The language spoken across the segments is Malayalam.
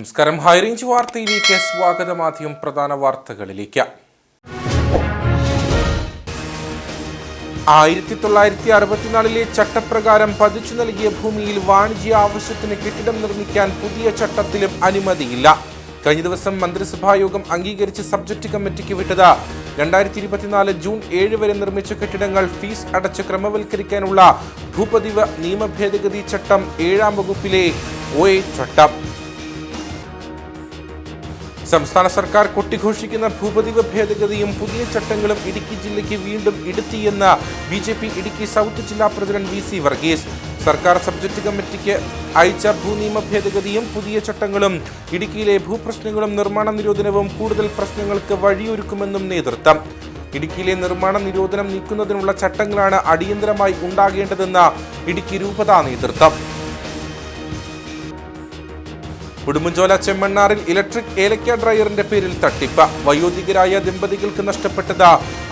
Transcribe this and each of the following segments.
നമസ്കാരം. ഹൈറേഞ്ച് വാർത്തയിലേക്ക് സ്വാഗതം. ആദ്യം പ്രധാന വാർത്തകളിലേക്ക്. 1964 ചട്ടപ്രകാരം പതിച്ചു നൽകിയ ഭൂമിയിൽ വാണിജ്യ ആവശ്യത്തിന് കെട്ടിടം നിർമ്മിക്കാൻ പുതിയ ചട്ടത്തിലും അനുമതിയില്ല. കഴിഞ്ഞ ദിവസം മന്ത്രിസഭായോഗം അംഗീകരിച്ച് സബ്ജക്ട് കമ്മിറ്റിക്ക് വിട്ടത് 2024 ജൂൺ 7 വരെ നിർമ്മിച്ച കെട്ടിടങ്ങൾ ഫീസ് അടച്ച് ക്രമവൽക്കരിക്കാനുള്ള ഭൂപതിവ് നിയമ ഭേദഗതി ചട്ടം 7ാം വകുപ്പിലെ OA ചട്ടം. സംസ്ഥാന സർക്കാർ കൊട്ടിഘോഷിക്കുന്ന ഭൂപതിവ് ഭേദഗതിയും പുതിയ ചട്ടങ്ങളും ഇടുക്കി ജില്ലയ്ക്ക് വീണ്ടും ഇടുത്തിയെന്ന് BJP ഇടുക്കി സൗത്ത് ജില്ലാ പ്രസിഡന്റ് VC വർഗീസ്. സർക്കാർ സബ്ജക്ട് കമ്മിറ്റിക്ക് അയച്ച ഭൂനിയമ ഭേദഗതിയും പുതിയ ചട്ടങ്ങളും ഇടുക്കിയിലെ ഭൂപ്രശ്നങ്ങളും നിർമ്മാണ നിരോധനവും കൂടുതൽ പ്രശ്നങ്ങൾക്ക് വഴിയൊരുക്കുമെന്നും നേതൃത്വം. ഇടുക്കിയിലെ നിർമ്മാണ നിരോധനം നീക്കുന്നതിനുള്ള ചട്ടങ്ങളാണ് അടിയന്തരമായി ഉണ്ടാകേണ്ടതെന്ന് ഇടുക്കി രൂപതാ നേതൃത്വം. ഉടുമ്പൻചോല ചെമ്മണ്ണാറിൽ ഇലക്ട്രിക് ഏലക്ക ഡ്രയറിന്റെ പേരിൽ തട്ടിപ്പ്. വയോധികരായ ദമ്പതികൾക്ക് നഷ്ടപ്പെട്ടത്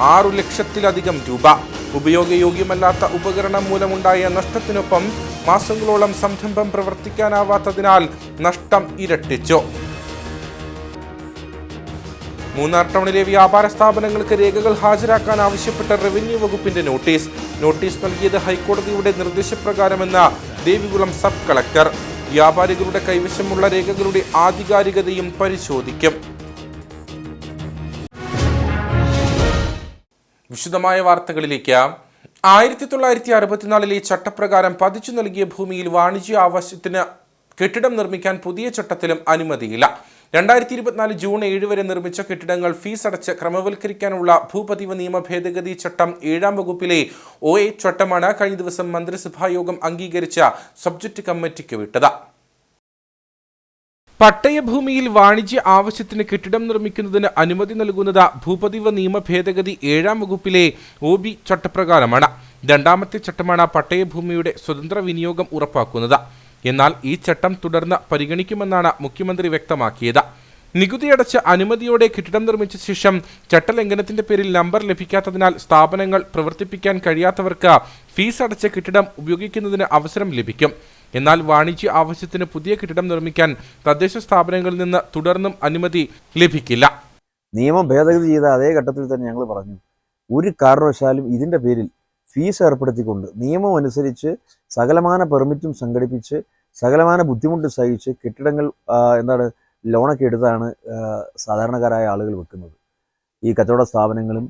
6 ലക്ഷത്തിലധികം രൂപ. ഉപയോഗയോഗ്യമല്ലാത്ത ഉപകരണം മൂലമുണ്ടായ നഷ്ടത്തിനൊപ്പം മാസങ്ങളോളം സംരംഭം പ്രവർത്തിക്കാനാവാത്തതിനാൽ നഷ്ടം ഇരട്ടിച്ചു. മൂന്നാർ ടൗണിലെ വ്യാപാര സ്ഥാപനങ്ങൾക്ക് രേഖകൾ ഹാജരാക്കാൻ ആവശ്യപ്പെട്ട റവന്യൂ വകുപ്പിന്റെ നോട്ടീസ് നൽകിയത് ഹൈക്കോടതിയുടെ നിർദ്ദേശപ്രകാരമെന്ന് ദേവികുളം സബ് കളക്ടർ. വ്യാപാരികളുടെ കൈവശമുള്ള രേഖകളുടെ ആധികാരികതയും പരിശോധിക്കും. വിശദമായ വാർത്തകളിലേക്ക്. 1964 ചട്ടപ്രകാരം പതിച്ചു നൽകിയ ഭൂമിയിൽ വാണിജ്യ ആവശ്യത്തിന് കെട്ടിടം നിർമ്മിക്കാൻ പുതിയ ചട്ടത്തിലും അനുമതിയില്ല. 2024 ജൂൺ 7 വരെ നിർമ്മിച്ച കെട്ടിടങ്ങൾ ഫീസ് അടച്ച് ക്രമവൽക്കരിക്കാനുള്ള ഭൂപതിവ് നിയമ ഭേദഗതി ചട്ടം 7ാം വകുപ്പിലെ OA ചട്ടമാണ് കഴിഞ്ഞ ദിവസം മന്ത്രിസഭായോഗം അംഗീകരിച്ച സബ്ജക്ട് കമ്മിറ്റിക്ക് വിട്ടത്. പട്ടയഭൂമിയിൽ വാണിജ്യ ആവശ്യത്തിന് കെട്ടിടം നിർമ്മിക്കുന്നതിന് അനുമതി നൽകുന്നത് ഭൂപതിവ് നിയമ ഭേദഗതി 7ാം വകുപ്പിലെ OB ചട്ടപ്രകാരമാണ്. രണ്ടാമത്തെ ചട്ടമാണ് പട്ടയഭൂമിയുടെ സ്വതന്ത്ര വിനിയോഗം ഉറപ്പാക്കുന്നത്. എന്നാൽ ഈ ചട്ടം തുടർന്ന് പരിഗണിക്കുമെന്നാണ് മുഖ്യമന്ത്രി വ്യക്തമാക്കിയത്. നികുതിയടച്ച് അനുമതിയോടെ കെട്ടിടം നിർമ്മിച്ച ശേഷം ചട്ടലംഘനത്തിന്റെ പേരിൽ നമ്പർ ലഭിക്കാത്തതിനാൽ സ്ഥാപനങ്ങൾ പ്രവർത്തിപ്പിക്കാൻ കഴിയാത്തവർക്ക് ഫീസ് അടച്ച കെട്ടിടം ഉപയോഗിക്കുന്നതിന് അവസരം ലഭിക്കും. എന്നാൽ വാണിജ്യ ആവശ്യത്തിന് പുതിയ കെട്ടിടം നിർമ്മിക്കാൻ തദ്ദേശ സ്ഥാപനങ്ങളിൽ നിന്ന് തുടർന്നും അനുമതി ലഭിക്കില്ല. നിയമം ഭേദഗതി ചെയ്ത അതേ ഘട്ടത്തിൽ തന്നെ ഞങ്ങൾ പറഞ്ഞു, ഒരു കാരണവശാലും ഇതിൻ്റെ പേരിൽ ഫീസ് ഏർപ്പെടുത്തിക്കൊണ്ട് നിയമം അനുസരിച്ച് സകലമാന പെർമിറ്റും സംഘടിപ്പിച്ച് സകലമാന ബുദ്ധിമുട്ട് സഹിച്ച് കെട്ടിടങ്ങൾ ലോണൊക്കെ എടുത്താണ് സാധാരണക്കാരായ ആളുകൾ വെക്കുന്നത്. ഈ കച്ചവട സ്ഥാപനങ്ങളും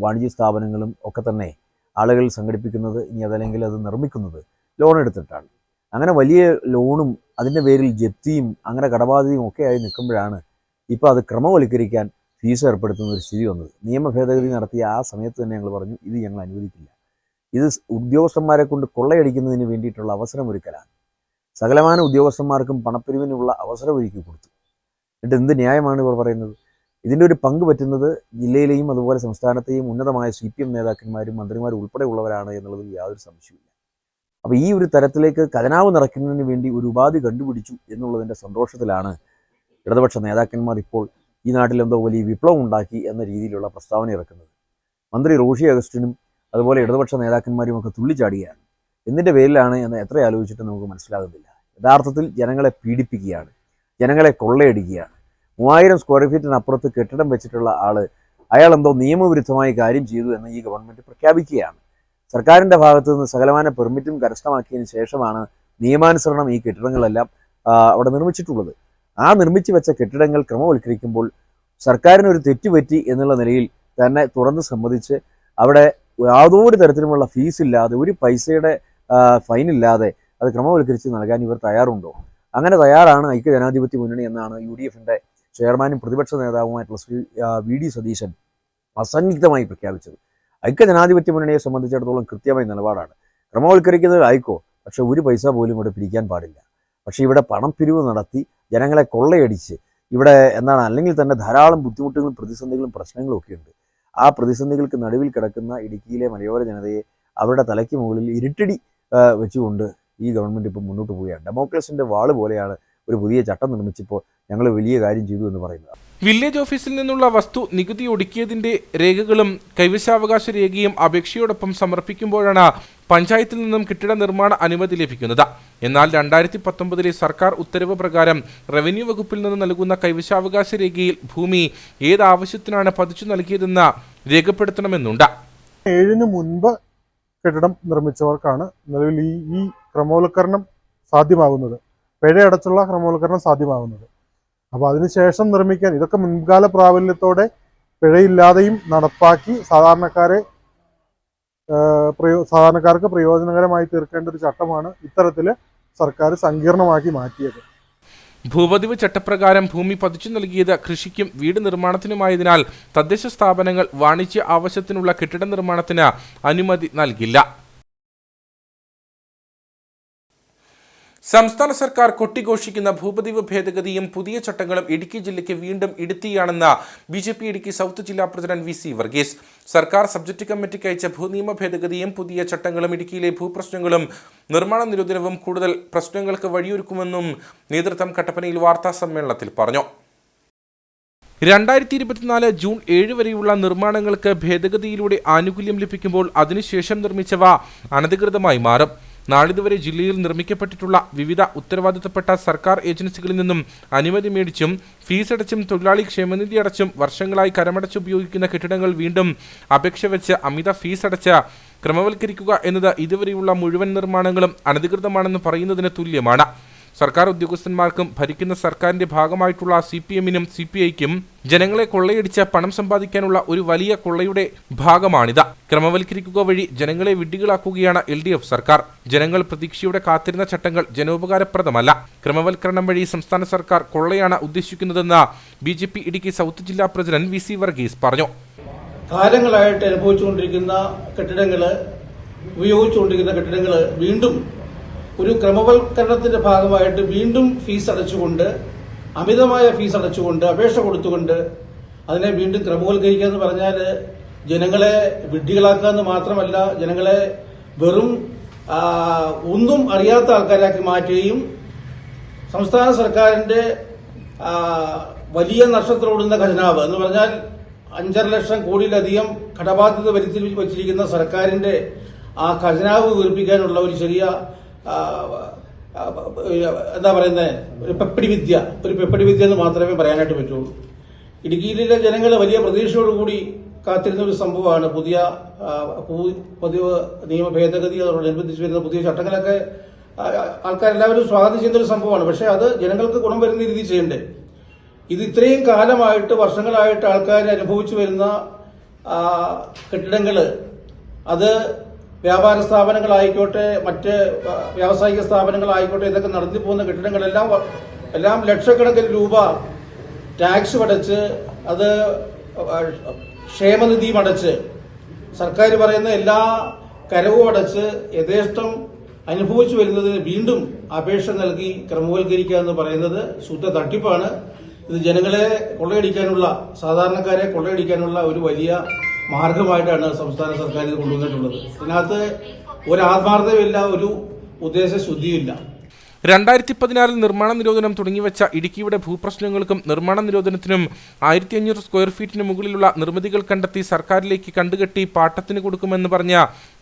വാണിജ്യ സ്ഥാപനങ്ങളും ഒക്കെ തന്നെ ആളുകൾ സംഘടിപ്പിക്കുന്നത്, ഇനി അതല്ലെങ്കിൽ അത് നിർമ്മിക്കുന്നത് ലോൺ എടുത്തിട്ടാണ്. അങ്ങനെ വലിയ ലോണും അതിൻ്റെ പേരിൽ ജപ്തിയും അങ്ങനെ കടബാധ്യതയും ഒക്കെ ആയി നിൽക്കുമ്പോഴാണ് ഇപ്പോൾ അത് ക്രമവൽക്കരിക്കാൻ ഫീസ് ഏർപ്പെടുത്തുന്ന ഒരു സ്ഥിതി വന്നത്. നിയമ ഭേദഗതി നടത്തിയ ആ സമയത്ത് തന്നെ ഞങ്ങൾ പറഞ്ഞു, ഇത് ഞങ്ങൾ അനുവദിക്കില്ല. ഇത് ഉദ്യോഗസ്ഥന്മാരെ കൊണ്ട് കൊള്ളയടിക്കുന്നതിന് വേണ്ടിയിട്ടുള്ള അവസരമൊരുക്കലാണ്. സകലമാന ഉദ്യോഗസ്ഥന്മാർക്കും പണപ്പിരിവിനുള്ള അവസരമൊരുക്കി കൊടുത്തു. എന്നിട്ട് എന്ത് ന്യായമാണ് ഇവർ പറയുന്നത്? ഇതിൻ്റെ ഒരു പങ്ക് പറ്റുന്നത് ജില്ലയിലെയും അതുപോലെ സംസ്ഥാനത്തെയും ഉന്നതമായ CPM നേതാക്കന്മാരും മന്ത്രിമാരും ഉൾപ്പെടെയുള്ളവരാണ് എന്നുള്ളതിൽ യാതൊരു സംശയമില്ല. അപ്പോൾ ഈ ഒരു തരത്തിലേക്ക് ഖജനാവ് നിറയ്ക്കുന്നതിന് വേണ്ടി ഒരു ഉപാധി കണ്ടുപിടിച്ചു എന്നുള്ളതിൻ്റെ സന്തോഷത്തിലാണ് ഇടതുപക്ഷ നേതാക്കന്മാർ ഇപ്പോൾ ഈ നാട്ടിലെന്തോ വലിയ വിപ്ലവം ഉണ്ടാക്കി എന്ന രീതിയിലുള്ള പ്രസ്താവന ഇറക്കുന്നത്. മന്ത്രി റോഷി അഗസ്റ്റിനും അതുപോലെ ഇടതുപക്ഷ നേതാക്കന്മാരും ഒക്കെ തുള്ളിച്ചാടുകയാണ്. എന്തിൻ്റെ പേരിലാണ് എന്ന് എത്ര ആലോചിച്ചിട്ട് നമുക്ക് മനസ്സിലാകുന്നില്ല. യഥാർത്ഥത്തിൽ ജനങ്ങളെ പീഡിപ്പിക്കുകയാണ്, ജനങ്ങളെ കൊള്ളയടിക്കുകയാണ്. 3000 സ്ക്വയർ ഫീറ്റിനപ്പുറത്ത് കെട്ടിടം വെച്ചിട്ടുള്ള അയാൾ എന്തോ നിയമവിരുദ്ധമായി കാര്യം ചെയ്തു എന്ന് ഈ ഗവൺമെൻറ് പ്രഖ്യാപിക്കുകയാണ്. സർക്കാരിൻ്റെ ഭാഗത്തു നിന്ന് സകലമാന പെർമിറ്റും കരസ്ഥമാക്കിയതിന് ശേഷമാണ് നിയമാനുസരണം ഈ കെട്ടിടങ്ങളെല്ലാം അവിടെ നിർമ്മിച്ചിട്ടുള്ളത്. ആ നിർമ്മിച്ചു വെച്ച കെട്ടിടങ്ങൾ ക്രമവൽക്കരിക്കുമ്പോൾ സർക്കാരിനൊരു തെറ്റുപറ്റി എന്നുള്ള നിലയിൽ തന്നെ തുറന്ന് സമ്മതിച്ച് അവിടെ യാതൊരു തരത്തിലുമുള്ള ഫീസില്ലാതെ ഒരു പൈസയുടെ ഫൈനില്ലാതെ അത് ക്രമവൽക്കരിച്ച് നൽകാൻ ഇവർ തയ്യാറുണ്ടോ? അങ്ങനെ തയ്യാറാണ് ഐക്യജനാധിപത്യ മുന്നണി എന്നാണ് UDFന്റെ ചെയർമാനും പ്രതിപക്ഷ നേതാവുമായിട്ടുള്ള ശ്രീ VD സതീശൻ അസന്നിഗ്ധമായി പ്രഖ്യാപിച്ചത്. ഐക്യജനാധിപത്യ മുന്നണിയെ സംബന്ധിച്ചിടത്തോളം കൃത്യമായ നിലപാടാണ്. ക്രമവൽക്കരിക്കുന്നത് ആയിക്കോ, പക്ഷെ ഒരു പൈസ പോലും ഇവിടെ പിരിക്കാൻ പാടില്ല. പക്ഷേ ഇവിടെ പണം പിരിവ് നടത്തി ജനങ്ങളെ കൊള്ളയടിച്ച് ഇവിടെ അല്ലെങ്കിൽ തന്നെ ധാരാളം ബുദ്ധിമുട്ടുകളും പ്രതിസന്ധികളും പ്രശ്നങ്ങളും ഒക്കെ ഉണ്ട്. ആ പ്രതിസന്ധികൾക്ക് നടുവിൽ കിടക്കുന്ന ഇടുക്കിയിലെ മലയോര ജനതയെ അവരുടെ തലയ്ക്ക് മുകളിൽ ഇരുട്ടടി വെച്ചുകൊണ്ട് ഈ ഗവൺമെൻറ് ഇപ്പോൾ മുന്നോട്ട് പോവുകയാണ്. ഡെമോക്രസിൻ്റെ വാള് പോലെയാണ് ഒരു പുതിയ ചട്ടം നിർമ്മിച്ചപ്പോൾ ഞങ്ങൾ വലിയ കാര്യം ചെയ്തു എന്ന് പറയുന്നത്. വില്ലേജ് ഓഫീസിൽ നിന്നുള്ള വസ്തു നികുതി ഒടുക്കിയതിന്റെ രേഖകളും കൈവശാവകാശ രേഖയും അപേക്ഷയോടൊപ്പം സമർപ്പിക്കുമ്പോഴാണ് പഞ്ചായത്തിൽ നിന്നും കെട്ടിട നിർമ്മാണ അനുമതി ലഭിക്കുന്നത്. എന്നാൽ 2019 സർക്കാർ ഉത്തരവ് പ്രകാരം റവന്യൂ വകുപ്പിൽ നിന്ന് നൽകുന്ന കൈവശാവകാശ രേഖയിൽ ഭൂമി ഏതാവശ്യത്തിനാണ് പതിച്ചു നൽകിയതെന്ന് രേഖപ്പെടുത്തണമെന്നുണ്ട്. 7 മുൻപ് കെട്ടിടം നിർമ്മിച്ചവർക്കാണ് നിലവിൽ ഈ ക്രമവൽക്കരണം സാധ്യമാകുന്നത്, പിഴയടച്ചുള്ള ക്രമവൽക്കരണം സാധ്യമാകുന്നത്. അപ്പോൾ അതിനുശേഷം നിർമ്മിക്കാൻ ഇതൊക്കെ മുൻകാല പ്രാബല്യത്തോടെ പിഴയില്ലാതെയും നടപ്പാക്കി സാധാരണക്കാർക്ക് പ്രയോജനകരമായി തീർക്കേണ്ട ഒരു ചട്ടമാണ് ഇത്തരത്തിൽ സർക്കാർ സങ്കീർണമാക്കി മാറ്റിയത്. ഭൂപതിവ് ചട്ടപ്രകാരം ഭൂമി പതിച്ചു നൽകിയത് കൃഷിക്കും വീട് നിർമ്മാണത്തിനുമായതിനാൽ തദ്ദേശ സ്ഥാപനങ്ങൾ വാണിജ്യ ആവശ്യത്തിനുള്ള കെട്ടിട നിർമ്മാണത്തിന് അനുമതി നൽകില്ല. സംസ്ഥാന സർക്കാർ കൊട്ടിഘോഷിക്കുന്ന ഭൂപതിവ് ഭേദഗതിയും പുതിയ ചട്ടങ്ങളും ഇടുക്കി ജില്ലയ്ക്ക് വീണ്ടും ഇടുത്തിയാണെന്ന് BJP ഇടുക്കി സൗത്ത് ജില്ലാ പ്രസിഡന്റ് VC വർഗീസ്. സർക്കാർ സബ്ജക്ട് കമ്മിറ്റിക്ക് അയച്ച ഭൂനിയമ ഭേദഗതിയും പുതിയ ചട്ടങ്ങളും ഇടുക്കിയിലെ ഭൂപ്രശ്നങ്ങളും നിർമ്മാണ നിരോധനവും കൂടുതൽ പ്രശ്നങ്ങൾക്ക് വഴിയൊരുക്കുമെന്നും നേതൃത്വം കട്ടപ്പനയിൽ വാർത്താ സമ്മേളനത്തിൽ പറഞ്ഞു. 2024 ജൂൺ 7 വരെയുള്ള നിർമ്മാണങ്ങൾക്ക് ഭേദഗതിയിലൂടെ ആനുകൂല്യം ലഭിക്കുമ്പോൾ അതിനുശേഷം നിർമ്മിച്ചവ അനധികൃതമായി മാറും. നാളിതുവരെ ജില്ലയിൽ നിർമ്മിക്കപ്പെട്ടിട്ടുള്ള വിവിധ ഉത്തരവാദിത്തപ്പെട്ട സർക്കാർ ഏജൻസികളിൽ നിന്നും അനുമതി മേടിച്ചും ഫീസടച്ചും തൊഴിലാളി ക്ഷേമനിധി അടച്ചും വർഷങ്ങളായി കരമടച്ച് ഉപയോഗിക്കുന്ന കെട്ടിടങ്ങൾ വീണ്ടും അപേക്ഷ വെച്ച് അമിത ഫീസടച്ച് ക്രമവൽക്കരിക്കുക എന്നത് ഇതുവരെയുള്ള മുഴുവൻ നിർമ്മാണങ്ങളും അനധികൃതമാണെന്ന് പറയുന്നതിന് തുല്യമാണ്. സർക്കാർ ഉദ്യോഗസ്ഥന്മാർക്കും ഭരിക്കുന്ന സർക്കാരിന്റെ ഭാഗമായിട്ടുള്ള CPM-നും CPI-ക്കും ജനങ്ങളെ കൊള്ളയടിച്ച് പണം സമ്പാദിക്കാനുള്ള ഒരു വലിയ കൊള്ളയുടെ ഭാഗമാണിത്. ക്രമവൽക്കരിക്കുക വഴി ജനങ്ങളെ വിഡ്ഢികളാക്കുകയാണ് LDF സർക്കാർ. ജനങ്ങൾ പ്രതീക്ഷയോടെ കാത്തിരുന്ന ചട്ടങ്ങൾ ജനോപകാരപ്രദമല്ല. ക്രമവൽക്കരണം വഴി സംസ്ഥാന സർക്കാർ കൊള്ളയാണ് ഉദ്ദേശിക്കുന്നതെന്ന് BJP ഇടുക്കി സൗത്ത് ജില്ലാ പ്രസിഡന്റ് VC വർഗീസ് പറഞ്ഞു. കാലങ്ങളായിട്ട് അനുഭവിച്ചുകൊണ്ടിരിക്കുന്ന ഉപയോഗിച്ചുകൊണ്ടിരിക്കുന്ന കെട്ടിടങ്ങൾ വീണ്ടും ഒരു ക്രമവൽക്കരണത്തിന്റെ ഭാഗമായിട്ട് വീണ്ടും ഫീസ് അടച്ചുകൊണ്ട്, അമിതമായ ഫീസ് അടച്ചുകൊണ്ട്, അപേക്ഷ കൊടുത്തുകൊണ്ട് അതിനെ വീണ്ടും ക്രമവൽക്കരിക്കുക എന്ന് പറഞ്ഞാൽ ജനങ്ങളെ വിഡ്ഢികളാക്കുക എന്ന് മാത്രമല്ല, ജനങ്ങളെ വെറും ഒന്നും അറിയാത്ത ആൾക്കാരാക്കി മാറ്റുകയും സംസ്ഥാന സർക്കാരിന്റെ വലിയ നഷ്ടത്തിലോടുന്ന ഖജനാവ് എന്ന് പറഞ്ഞാൽ 5.5 ലക്ഷം കോടിയിലധികം കടബാധ്യത വരുത്തി വച്ചിരിക്കുന്ന സർക്കാരിന്റെ ആ ഖജനാവ് വീർപ്പിക്കാനുള്ള ഒരു ചെറിയ എന്താ പറയുന്നത്, ഒരു പെപ്പടി വിദ്യ എന്ന് മാത്രമേ പറയാനായിട്ട് പറ്റുള്ളൂ. ഇടുക്കിയിലെ ജനങ്ങൾ വലിയ പ്രതീക്ഷയോടുകൂടി കാത്തിരുന്ന ഒരു സംഭവമാണ് പതിവ് നിയമ ഭേദഗതി, അതോടനുബന്ധിച്ച് വരുന്ന പുതിയ ചട്ടങ്ങളൊക്കെ ആൾക്കാരെല്ലാവരും സ്വാഗതം ചെയ്യുന്ന ഒരു സംഭവമാണ്. പക്ഷെ അത് ജനങ്ങൾക്ക് ഗുണം വരുന്ന രീതി ചെയ്യണ്ടേ. ഇത് ഇത്രയും കാലമായിട്ട്, വർഷങ്ങളായിട്ട് ആൾക്കാർ അനുഭവിച്ചു വരുന്ന കെട്ടിടങ്ങൾ, അത് വ്യാപാര സ്ഥാപനങ്ങളായിക്കോട്ടെ, മറ്റ് വ്യാവസായിക സ്ഥാപനങ്ങളായിക്കോട്ടെ, ഇതൊക്കെ നടന്നു പോകുന്ന കെട്ടിടങ്ങളെല്ലാം ലക്ഷക്കണക്കിന് രൂപ ടാക്സ് അടച്ച്, അത് ക്ഷേമനിധിയും അടച്ച്, സർക്കാർ പറയുന്ന എല്ലാ കരവും അടച്ച് യഥേഷ്ടം അനുഭവിച്ചു വരുന്നതിന് വീണ്ടും അപേക്ഷ നൽകി ക്രമവൽക്കരിക്കുക എന്ന് പറയുന്നത് ശുദ്ധ തട്ടിപ്പാണ്. ഇത് ജനങ്ങളെ കൊള്ളയടിക്കാനുള്ള, സാധാരണക്കാരെ കൊള്ളയടിക്കാനുള്ള ഒരു വലിയ മാർഗമായിട്ടാണ് സംസ്ഥാന സർക്കാർ ഇത് കൊണ്ടുവന്നിട്ടുള്ളത്. ഇതിനകത്ത് ഒരു ആത്മാർത്ഥതയുമില്ല, ഒരു ഉദ്ദേശശുദ്ധിയുമില്ല. 2016 നിർമ്മാണ നിരോധനം തുടങ്ങിവെച്ച ഇടുക്കിയുടെ ഭൂപ്രശ്നങ്ങൾക്കും നിർമ്മാണ നിരോധനത്തിനും 1500 സ്ക്വയർ ഫീറ്റിന് മുകളിലുള്ള നിർമ്മിതികൾ കണ്ടെത്തി സർക്കാരിലേക്ക് കണ്ടുകെട്ടി പാട്ടത്തിന് കൊടുക്കുമെന്ന് പറഞ്ഞ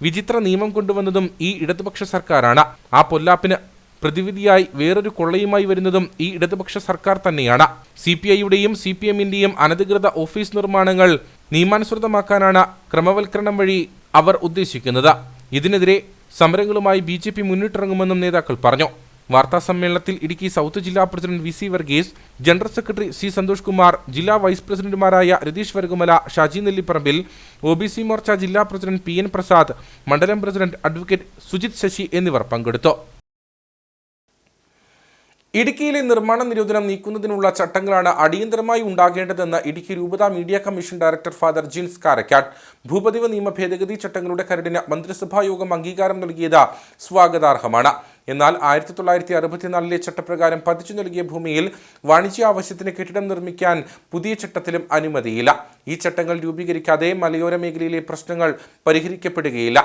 വിചിത്ര നിയമം കൊണ്ടുവന്നതും ഈ ഇടതുപക്ഷ സർക്കാരാണ്. ആ പൊല്ലാപ്പിന് പ്രതിവിധിയായി വേറൊരു കൊള്ളയുമായി വരുന്നതും ഈ ഇടതുപക്ഷ സർക്കാർ തന്നെയാണ്. CPI-യുടെയും CPM-ന്റെയും അനധികൃത ഓഫീസ് നിർമ്മാണങ്ങൾ നിയമാനുസൃതമാക്കാനാണ് ക്രമവൽക്കരണം വഴി അവർ ഉദ്ദേശിക്കുന്നത്. ഇതിനെതിരെ സമരങ്ങളുമായി BJP മുന്നിട്ടിറങ്ങുമെന്നും നേതാക്കൾ പറഞ്ഞു. വാർത്താ സമ്മേളനത്തിൽ ഇടുക്കി സൗത്ത് ജില്ലാ president VC Varghese, general secretary C Santhosh Kumar, ജില്ലാ വൈസ് പ്രസിഡന്റുമാരായ രതീഷ് വരകുമല, ഷാജി നെല്ലിപ്പറമ്പിൽ, OBC മോർച്ച ജില്ലാ പ്രസിഡന്റ് PN പ്രസാദ്, മണ്ഡലം പ്രസിഡന്റ് അഡ്വക്കേറ്റ് സുജിത് ശശി എന്നിവർ പങ്കെടുത്തു. ഇടുക്കിയിലെ നിർമ്മാണ നിരോധനം നീക്കുന്നതിനുള്ള ചട്ടങ്ങളാണ് അടിയന്തരമായി ഉണ്ടാകേണ്ടതെന്ന് ഇടുക്കി രൂപത media commission director father Jins Karakkad. ഭൂപതിവ് നിയമ ഭേദഗതി ചട്ടങ്ങളുടെ കരടിന് മന്ത്രിസഭായോഗം അംഗീകാരം നൽകിയത് സ്വാഗതാർഹമാണ്. എന്നാൽ 1964 ചട്ടപ്രകാരം പതിച്ചു നൽകിയ ഭൂമിയിൽ വാണിജ്യ ആവശ്യത്തിന് കെട്ടിടം നിർമ്മിക്കാൻ പുതിയ ചട്ടത്തിലും അനുമതിയില്ല. ഈ ചട്ടങ്ങൾ രൂപീകരിക്കാതെ മലയോര മേഖലയിലെ പ്രശ്നങ്ങൾ പരിഹരിക്കപ്പെടുകയില്ല.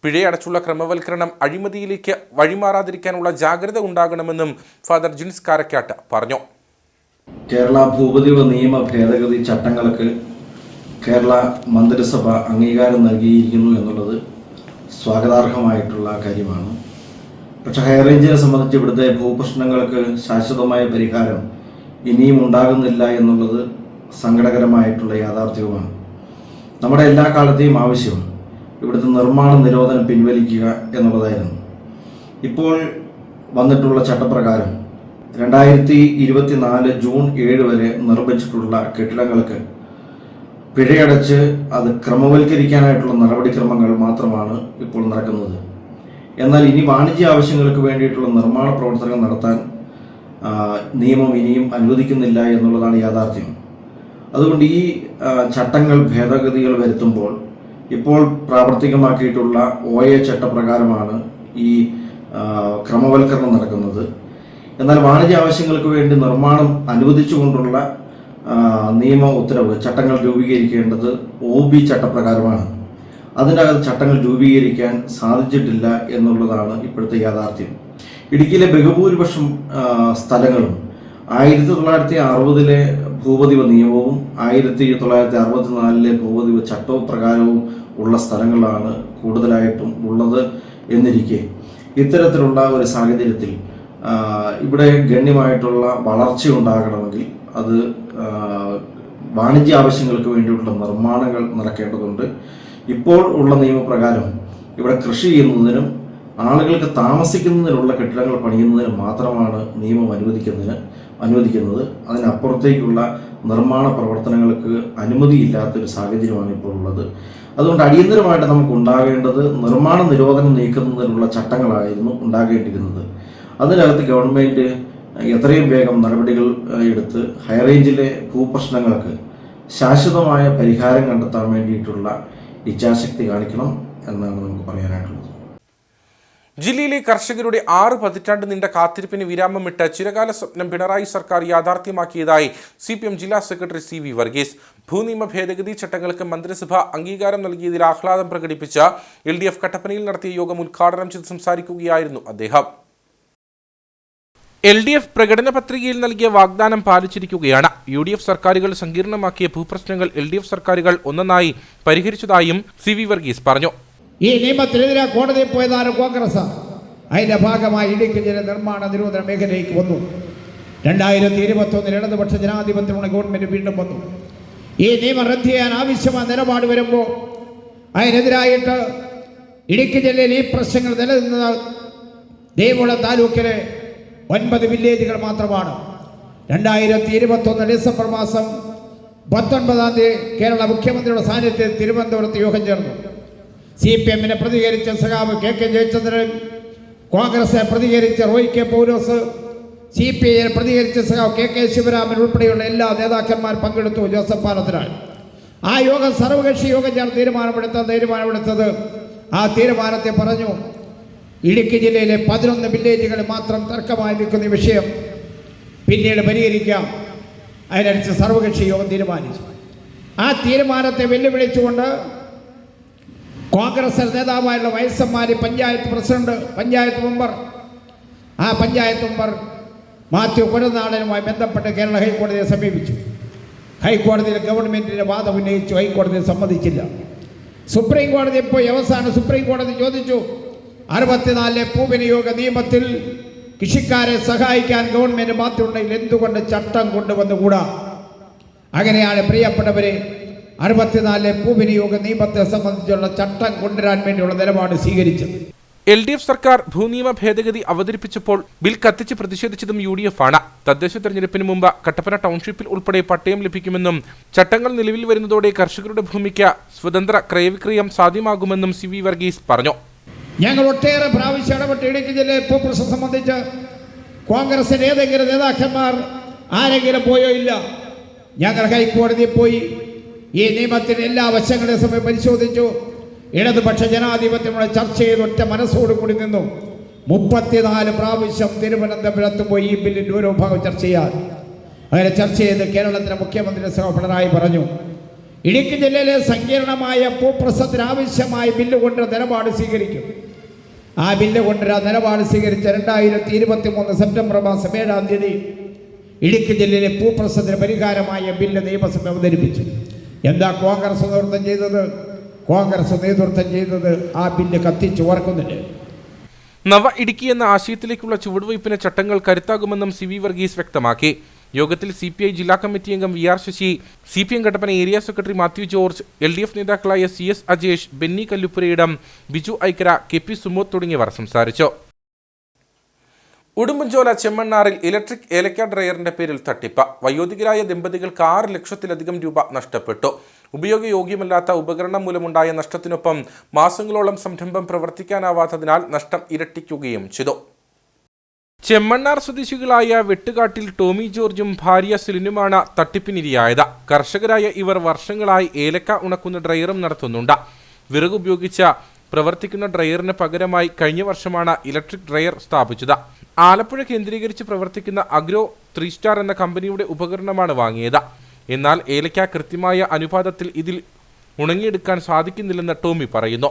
പിഴയടച്ചുള്ള ക്രമവൽക്കരണം അഴിമതിയിലേക്ക് വഴിമാറാതിരിക്കാനുള്ള ജാഗ്രത ഉണ്ടാകണമെന്നും ഫാദർ ജിൻസ് കാരക്കാട്ട് പറഞ്ഞു. കേരള ഭൂപതിവ നിയമ ഭേദഗതി ചട്ടങ്ങൾക്ക് കേരള മന്ത്രിസഭ അംഗീകാരം നൽകിയിരിക്കുന്നു എന്നുള്ളത് സ്വാഗതാർഹമായിട്ടുള്ള കാര്യമാണ്. പക്ഷേ ഹൈറേഞ്ചിനെ സംബന്ധിച്ച് ഇവിടുത്തെ ഭൂപ്രശ്നങ്ങൾക്ക് ശാശ്വതമായ പരിഹാരം ഇനിയും ഉണ്ടാകുന്നില്ല എന്നുള്ളത് സങ്കടകരമായിട്ടുള്ള യാഥാർത്ഥ്യവുമാണ്. നമ്മുടെ എല്ലാ കാലത്തെയും ആവശ്യം ഇവിടുത്തെ നിർമ്മാണ നിരോധനം പിൻവലിക്കുക എന്നുള്ളതായിരുന്നു. ഇപ്പോൾ വന്നിട്ടുള്ള ചട്ടപ്രകാരം 2024 ജൂൺ 7 വരെ നിർമ്മിച്ചിട്ടുള്ള കെട്ടിടങ്ങൾക്ക് പിഴയടച്ച് അത് ക്രമവൽക്കരിക്കാനായിട്ടുള്ള നടപടിക്രമങ്ങൾ മാത്രമാണ് ഇപ്പോൾ നടക്കുന്നത്. എന്നാൽ ഇനി വാണിജ്യ ആവശ്യങ്ങൾക്ക് വേണ്ടിയിട്ടുള്ള നിർമ്മാണ പ്രവർത്തനങ്ങൾ നടത്താൻ നിയമം ഇനിയും അനുവദിക്കുന്നില്ല എന്നുള്ളതാണ് യാഥാർത്ഥ്യം. അതുകൊണ്ട് ഈ ചട്ടങ്ങൾ ഭേദഗതികൾ വരുത്തുമ്പോൾ ഇപ്പോൾ പ്രാവർത്തികമാക്കിയിട്ടുള്ള OA ചട്ടപ്രകാരമാണ് ഈ ക്രമവൽക്കരണം നടക്കുന്നത്. എന്നാൽ വാണിജ്യ ആവശ്യങ്ങൾക്ക് വേണ്ടി നിർമ്മാണം അനുവദിച്ചുകൊണ്ടുള്ള നിയമ ഉത്തരവ് ചട്ടങ്ങൾ രൂപീകരിക്കേണ്ടത് OB ചട്ടപ്രകാരമാണ്. അതിനകത്ത് ചട്ടങ്ങൾ രൂപീകരിക്കാൻ സാധിച്ചിട്ടില്ല എന്നുള്ളതാണ് ഇപ്പോഴത്തെ യാഥാർത്ഥ്യം. ഇടുക്കിയിലെ ബഹുഭൂരിപക്ഷം സ്ഥലങ്ങളും 1960 ഭൂപതിവ നിയമവും 1964 ഭൂപതിവ ചട്ടപ്രകാരവും ഉള്ള സ്ഥലങ്ങളാണ് കൂടുതലായിട്ടും ഉള്ളത് എന്നിരിക്കെ ഇത്തരത്തിലുള്ള ഒരു സാഹചര്യത്തിൽ ഇവിടെ ഗണ്യമായിട്ടുള്ള വളർച്ച ഉണ്ടാകണമെങ്കിൽ അത് വാണിജ്യ ആവശ്യങ്ങൾക്ക് വേണ്ടിയുള്ള നിർമ്മാണങ്ങൾ നടക്കേണ്ടതുണ്ട്. ഇപ്പോൾ ഉള്ള നിയമപ്രകാരം ഇവിടെ കൃഷി ചെയ്യുന്നതിനും ആളുകൾക്ക് താമസിക്കുന്നതിനുള്ള കെട്ടിടങ്ങൾ പണിയുന്നതിന് മാത്രമാണ് നിയമം അനുവദിക്കുന്നത്. അതിനപ്പുറത്തേക്കുള്ള നിർമ്മാണ പ്രവർത്തനങ്ങൾക്ക് അനുമതിയില്ലാത്തൊരു സാഹചര്യമാണ് ഇപ്പോൾ ഉള്ളത്. അതുകൊണ്ട് അടിയന്തരമായിട്ട് നമുക്ക് ഉണ്ടാകേണ്ടത് നിർമ്മാണ നിരോധനം നീക്കുന്നതിനുള്ള ചട്ടങ്ങളായിരുന്നു ഉണ്ടാകേണ്ടിയിരുന്നത്. അതിനകത്ത് ഗവൺമെൻറ് എത്രയും വേഗം നടപടികൾ എടുത്ത് ഹൈറേഞ്ചിലെ ഭൂപ്രശ്നങ്ങൾക്ക് ശാശ്വതമായ പരിഹാരം കണ്ടെത്താൻ വേണ്ടിയിട്ടുള്ള ഇച്ഛാശക്തി കാണിക്കണം എന്നാണ് നമുക്ക് പറയാനായിട്ടുള്ളത്. ജില്ലയിലെ കർഷകരുടെ 6 പതിറ്റാണ്ട് നീണ്ട കാത്തിരിപ്പിന് വിരാമമിട്ട് ചിരകാല സ്വപ്നം പിണറായി സർക്കാർ യാഥാർത്ഥ്യമാക്കിയതായി CPM ജില്ലാ സെക്രട്ടറി CV വർഗീസ്. ഭൂനിയമ ഭേദഗതി ചട്ടങ്ങൾക്ക് മന്ത്രിസഭ അംഗീകാരം നൽകിയതിൽ ആഹ്ലാദം പ്രകടിപ്പിച്ച LDF കട്ടപ്പനയിൽ നടത്തിയ യോഗം ഉദ്ഘാടനം ചെയ്ത് സംസാരിക്കുകയായിരുന്നു അദ്ദേഹം. LDF പ്രകടന പത്രികയിൽ നൽകിയ വാഗ്ദാനം പാലിച്ചിരിക്കുകയാണ്. UDF സർക്കാരുകൾ സങ്കീർണമാക്കിയ ഭൂപ്രശ്നങ്ങൾ LDF സർക്കാരുകൾ ഒന്നൊന്നായി പരിഹരിച്ചതായും CV വർഗീസ് പറഞ്ഞു. ഈ നിയമത്തിനെതിരെ കോടതിയിൽ പോയതാണ് കോൺഗ്രസ്. അതിൻ്റെ ഭാഗമായി ഇടുക്കി ജില്ല നിർമ്മാണ നിരോധന മേഖലയിലേക്ക് വന്നു. 2021 ഇടതുപക്ഷ ജനാധിപത്യമുള്ള ഗവൺമെൻറ് വീണ്ടും വന്നു. ഈ നിയമം റദ്ദ് ചെയ്യാൻ ആവശ്യമായ നിലപാട് വരുമ്പോൾ അതിനെതിരായിട്ട് ഇടുക്കി ജില്ലയിൽ ഈ പ്രശ്നങ്ങൾ നിലനിന്നത് ദേവികുളം താലൂക്കിലെ 9 വില്ലേജുകൾ മാത്രമാണ്. 2021 ഡിസംബർ മാസം 19-ാം തീയതി കേരള മുഖ്യമന്ത്രിയുടെ സാന്നിധ്യത്തിൽ തിരുവനന്തപുരത്ത് യോഗം ചേർന്നു. CPM-നെ പ്രതികരിച്ച സഖാവ് KK ജയചന്ദ്രൻ, കോൺഗ്രസ് പ്രതികരിച്ച റോയ് കെ പൗലോസ്, CPI പ്രതികരിച്ച സഖാവ് KK ശിവരാമൻ ഉൾപ്പെടെയുള്ള എല്ലാ നേതാക്കന്മാർ പങ്കെടുത്തു. ജോസഫ് പാലത്തിനാൾ ആ യോഗം സർവകക്ഷി യോഗം ചേർന്ന് തീരുമാനമെടുത്തത് ആ തീരുമാനത്തെ പറഞ്ഞു ഇടുക്കി ജില്ലയിലെ 11 വില്ലേജുകൾ മാത്രം തർക്കമായി നിൽക്കുന്ന വിഷയം പിന്നീട് പരിഹരിക്കാം. അതിനനുസരിച്ച് സർവകക്ഷി യോഗം തീരുമാനിച്ചു. ആ തീരുമാനത്തെ വെല്ലുവിളിച്ചുകൊണ്ട് കോൺഗ്രസ് നേതാവായുള്ള വയസ്സന്മാർ, പഞ്ചായത്ത് പ്രസിഡന്റ്, പഞ്ചായത്ത് മെമ്പർ, ആ പഞ്ചായത്ത് മെമ്പർ മാത്യു കൊലനാടനുമായി ബന്ധപ്പെട്ട് കേരള ഹൈക്കോടതിയെ സമീപിച്ചു. ഹൈക്കോടതിയിൽ ഗവൺമെൻറ്റിൻ്റെ വാദം ഉന്നയിച്ചു. ഹൈക്കോടതി സമ്മതിച്ചില്ല. സുപ്രീം കോടതി പോയി അവസാനം സുപ്രീം കോടതി ചോദിച്ചു, 64 ഭൂവിനിയോഗ നിയമത്തിൽ കൃഷിക്കാരെ സഹായിക്കാൻ ഗവൺമെൻറ് ബാധ്യതയുണ്ടെങ്കിൽ എന്തുകൊണ്ട് ചട്ടം കൊണ്ടുവന്നുകൂടാ? അങ്ങനെയാണ് പ്രിയപ്പെട്ടവരെ 64 ഭൂവിനിയോഗ നിയമത്തെ സംബന്ധിച്ചുള്ള ചട്ടം കൊണ്ടുവരാൻ വേണ്ടിയുള്ള നിലപാട് സ്വീകരിച്ചത്. LDF സർക്കാർ ഭൂനിയമ ഭേദഗതി അവതരിപ്പിച്ചപ്പോൾ ബിൽ കത്തിച്ച് പ്രതിഷേധിച്ചതും UDF ആണ്. തദ്ദേശ തെരഞ്ഞെടുപ്പിന് മുമ്പ് കട്ടപ്പന ടൗൺഷിപ്പിൽ ഉൾപ്പെടെ പട്ടയം ലഭിക്കുമെന്നും ചട്ടങ്ങൾ നിലവിൽ വരുന്നതോടെ കർഷകരുടെ ഭൂമിക്ക് സ്വതന്ത്ര ക്രയവിക്രയം സാധ്യമാകുമെന്നും CV വർഗീസ് പറഞ്ഞു. ഞങ്ങൾ ഒട്ടേറെ പ്രാവശ്യം ഇടപെട്ട് ഇടുക്കി ജില്ലയിൽ ഭൂപ്രശ്നം സംബന്ധിച്ച് കോൺഗ്രസിൻ്റെ ഏതെങ്കിലും നേതാക്കന്മാർ ആരെങ്കിലും പോയോ? ഇല്ല. ഞങ്ങൾ ഹൈക്കോടതിയിൽ പോയി ഈ നിയമത്തിൻ്റെ എല്ലാ വശങ്ങളെ സമയം പരിശോധിച്ചു. ഇടതുപക്ഷ ജനാധിപത്യമുള്ള ചർച്ച ചെയ്ത് ഒറ്റ മനസ്സോടുകൂടി നിന്നു. 34 പ്രാവശ്യം തിരുവനന്തപുരത്ത് പോയി ഈ ബില്ലിൻ്റെ ഓരോ ഭാഗം ചർച്ച ചെയ്യാൻ. അങ്ങനെ ചർച്ച ചെയ്ത് കേരളത്തിലെ മുഖ്യമന്ത്രി സഹ പിണറായി പറഞ്ഞു, ഇടുക്കി ജില്ലയിലെ സങ്കീർണമായ ഭൂപ്രശ്നത്തിന് ആവശ്യമായ ബില്ല് കൊണ്ട് നിലപാട് സ്വീകരിക്കും. ആ ബില്ല് കൊണ്ടുവരാൻ നിലപാട് സ്വീകരിച്ച 2023 സെപ്റ്റംബർ മാസം 7-ാം തീയതി ഇടുക്കി ജില്ലയിലെ ഭൂപ്രശ്നത്തിന് പരിഹാരമായ ബില്ല് നിയമസഭ അവതരിപ്പിച്ചു. എന്താ കോൺഗ്രസ് നേതൃത്വം ചെയ്തത്? ആ ബില്ല് കത്തിച്ച് ഓർക്കുന്നില്ല. നവ ഇടുക്കി എന്ന ആശയത്തിലേക്കുള്ള ചുവടുവയ്പ്പിന് ചട്ടങ്ങൾ കരുത്താകുമെന്നും CV വർഗീസ് വ്യക്തമാക്കി. യോഗത്തിൽ CPI ജില്ലാ കമ്മിറ്റി അംഗം VR Sasi, CPM Kattappana area secretary Mathew George, LDF നേതാക്കളായ CS അജേഷ്, ബെന്നി കല്ലുപ്പുരയിടം, ബിജു ഐക്കര, KP സുമോദ് തുടങ്ങിയവർ സംസാരിച്ചു. ഉടുമ്പൻചോല ചെമ്മണ്ണാറിൽ ഇലക്ട്രിക് ഏലക്ക ഡ്രയറിന്റെ പേരിൽ തട്ടിപ്പ്. വയോധികരായ ദമ്പതികൾക്ക് 6 ലക്ഷത്തിലധികം രൂപ നഷ്ടപ്പെട്ടു. ഉപയോഗയോഗ്യമല്ലാത്ത ഉപകരണം മൂലമുണ്ടായ നഷ്ടത്തിനൊപ്പം മാസങ്ങളോളം സംരംഭം പ്രവർത്തിക്കാനാവാത്തതിനാൽ നഷ്ടം ഇരട്ടിക്കുകയും ചെയ്തു. ചെമ്മണ്ണാർ സ്വദേശികളായ വെട്ടുകാട്ടിൽ ടോമി ജോർജും ഭാര്യ സിലിനുമാണ് തട്ടിപ്പിനിരയായത്. കർഷകരായ ഇവർ വർഷങ്ങളായി ഏലക്ക ഉണക്കുന്ന ഡ്രയറും നടത്തുന്നുണ്ട്. വിറക് ഉപയോഗിച്ച പ്രവർത്തിക്കുന്ന ഡ്രയറിന് പകരമായി കഴിഞ്ഞ വർഷമാണ് ഇലക്ട്രിക് ഡ്രയർ സ്ഥാപിച്ചത്. ആലപ്പുഴ കേന്ദ്രീകരിച്ച് പ്രവർത്തിക്കുന്ന അഗ്രോ 3 സ്റ്റാർ എന്ന കമ്പനിയുടെ ഉപകരണമാണ് വാങ്ങിയത്. എന്നാൽ ഏലക്ക കൃത്യമായ അനുപാതത്തിൽ ഇതിൽ ഉണങ്ങിയെടുക്കാൻ സാധിക്കുന്നില്ലെന്ന് ടോമി പറയുന്നു.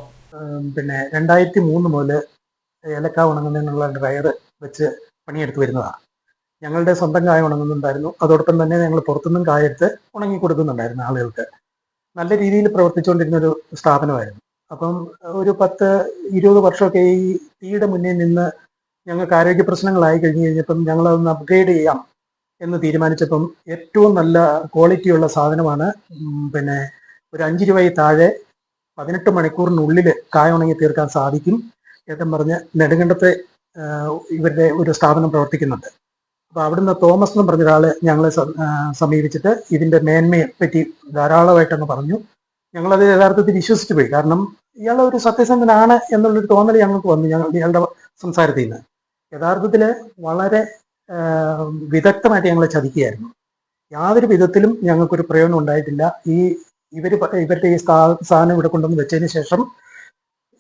2003 മുതൽ ഏലക്ക ഉണങ്ങുന്നതിനുള്ള ഡ്രയർ വെച്ച് പണിയെടുത്ത് വരുന്നതാണ്. ഞങ്ങളുടെ സ്വന്തം കായ ഉണങ്ങുന്നുണ്ടായിരുന്നു. അതോടൊപ്പം തന്നെ ഞങ്ങൾ പുറത്തുനിന്നും കായ എടുത്ത് ഉണങ്ങി കൊടുക്കുന്നുണ്ടായിരുന്നു ആളുകൾക്ക്. നല്ല രീതിയിൽ പ്രവർത്തിച്ചുകൊണ്ടിരുന്ന ഒരു സ്ഥാപനമായിരുന്നു. അപ്പം ഒരു 10-20 വർഷമൊക്കെ ഈ തീയുടെ മുന്നിൽ നിന്ന് ഞങ്ങൾക്ക് ആരോഗ്യ പ്രശ്നങ്ങളായി കഴിഞ്ഞപ്പം ഞങ്ങളതൊന്ന് അപ്ഗ്രേഡ് ചെയ്യാം എന്ന് തീരുമാനിച്ചപ്പം ഏറ്റവും നല്ല ക്വാളിറ്റിയുള്ള സാധനമാണ്. ഒരു 5 രൂപയിൽ താഴെ 18 മണിക്കൂറിനുള്ളിൽ കായ ഉണങ്ങി തീർക്കാൻ സാധിക്കും എന്നും പറഞ്ഞ് നെടുങ്കണ്ടത്തെ ഇവരുടെ ഒരു സ്ഥാപനം പ്രവർത്തിക്കുന്നുണ്ട്. അപ്പോൾ അവിടുന്ന് തോമസ് എന്ന് പറഞ്ഞ ഒരാൾ ഞങ്ങളെ സമീപിച്ചിട്ട് ഇതിൻ്റെ മേന്മയെ പറ്റി ധാരാളമായിട്ടങ്ങ് പറഞ്ഞു. ഞങ്ങളത് യഥാർത്ഥത്തിൽ വിശ്വസിച്ചു പോയി. കാരണം ഇയാൾ ഒരു സത്യസന്ധനാണ് എന്നുള്ളൊരു തോന്നൽ ഞങ്ങൾക്ക് വന്നു ഇയാളുടെ സംസാരത്തിൽ നിന്ന്. യഥാർത്ഥത്തിൽ വളരെ വിദഗ്ധമായിട്ട് ഞങ്ങളെ ചതിക്കുകയായിരുന്നു. യാതൊരു വിധത്തിലും ഞങ്ങൾക്കൊരു പ്രയോജനം ഉണ്ടായിട്ടില്ല. ഇവരുടെ ഈ സാധനം ഇവിടെ കൊണ്ടുവന്ന് വെച്ചതിന് ശേഷം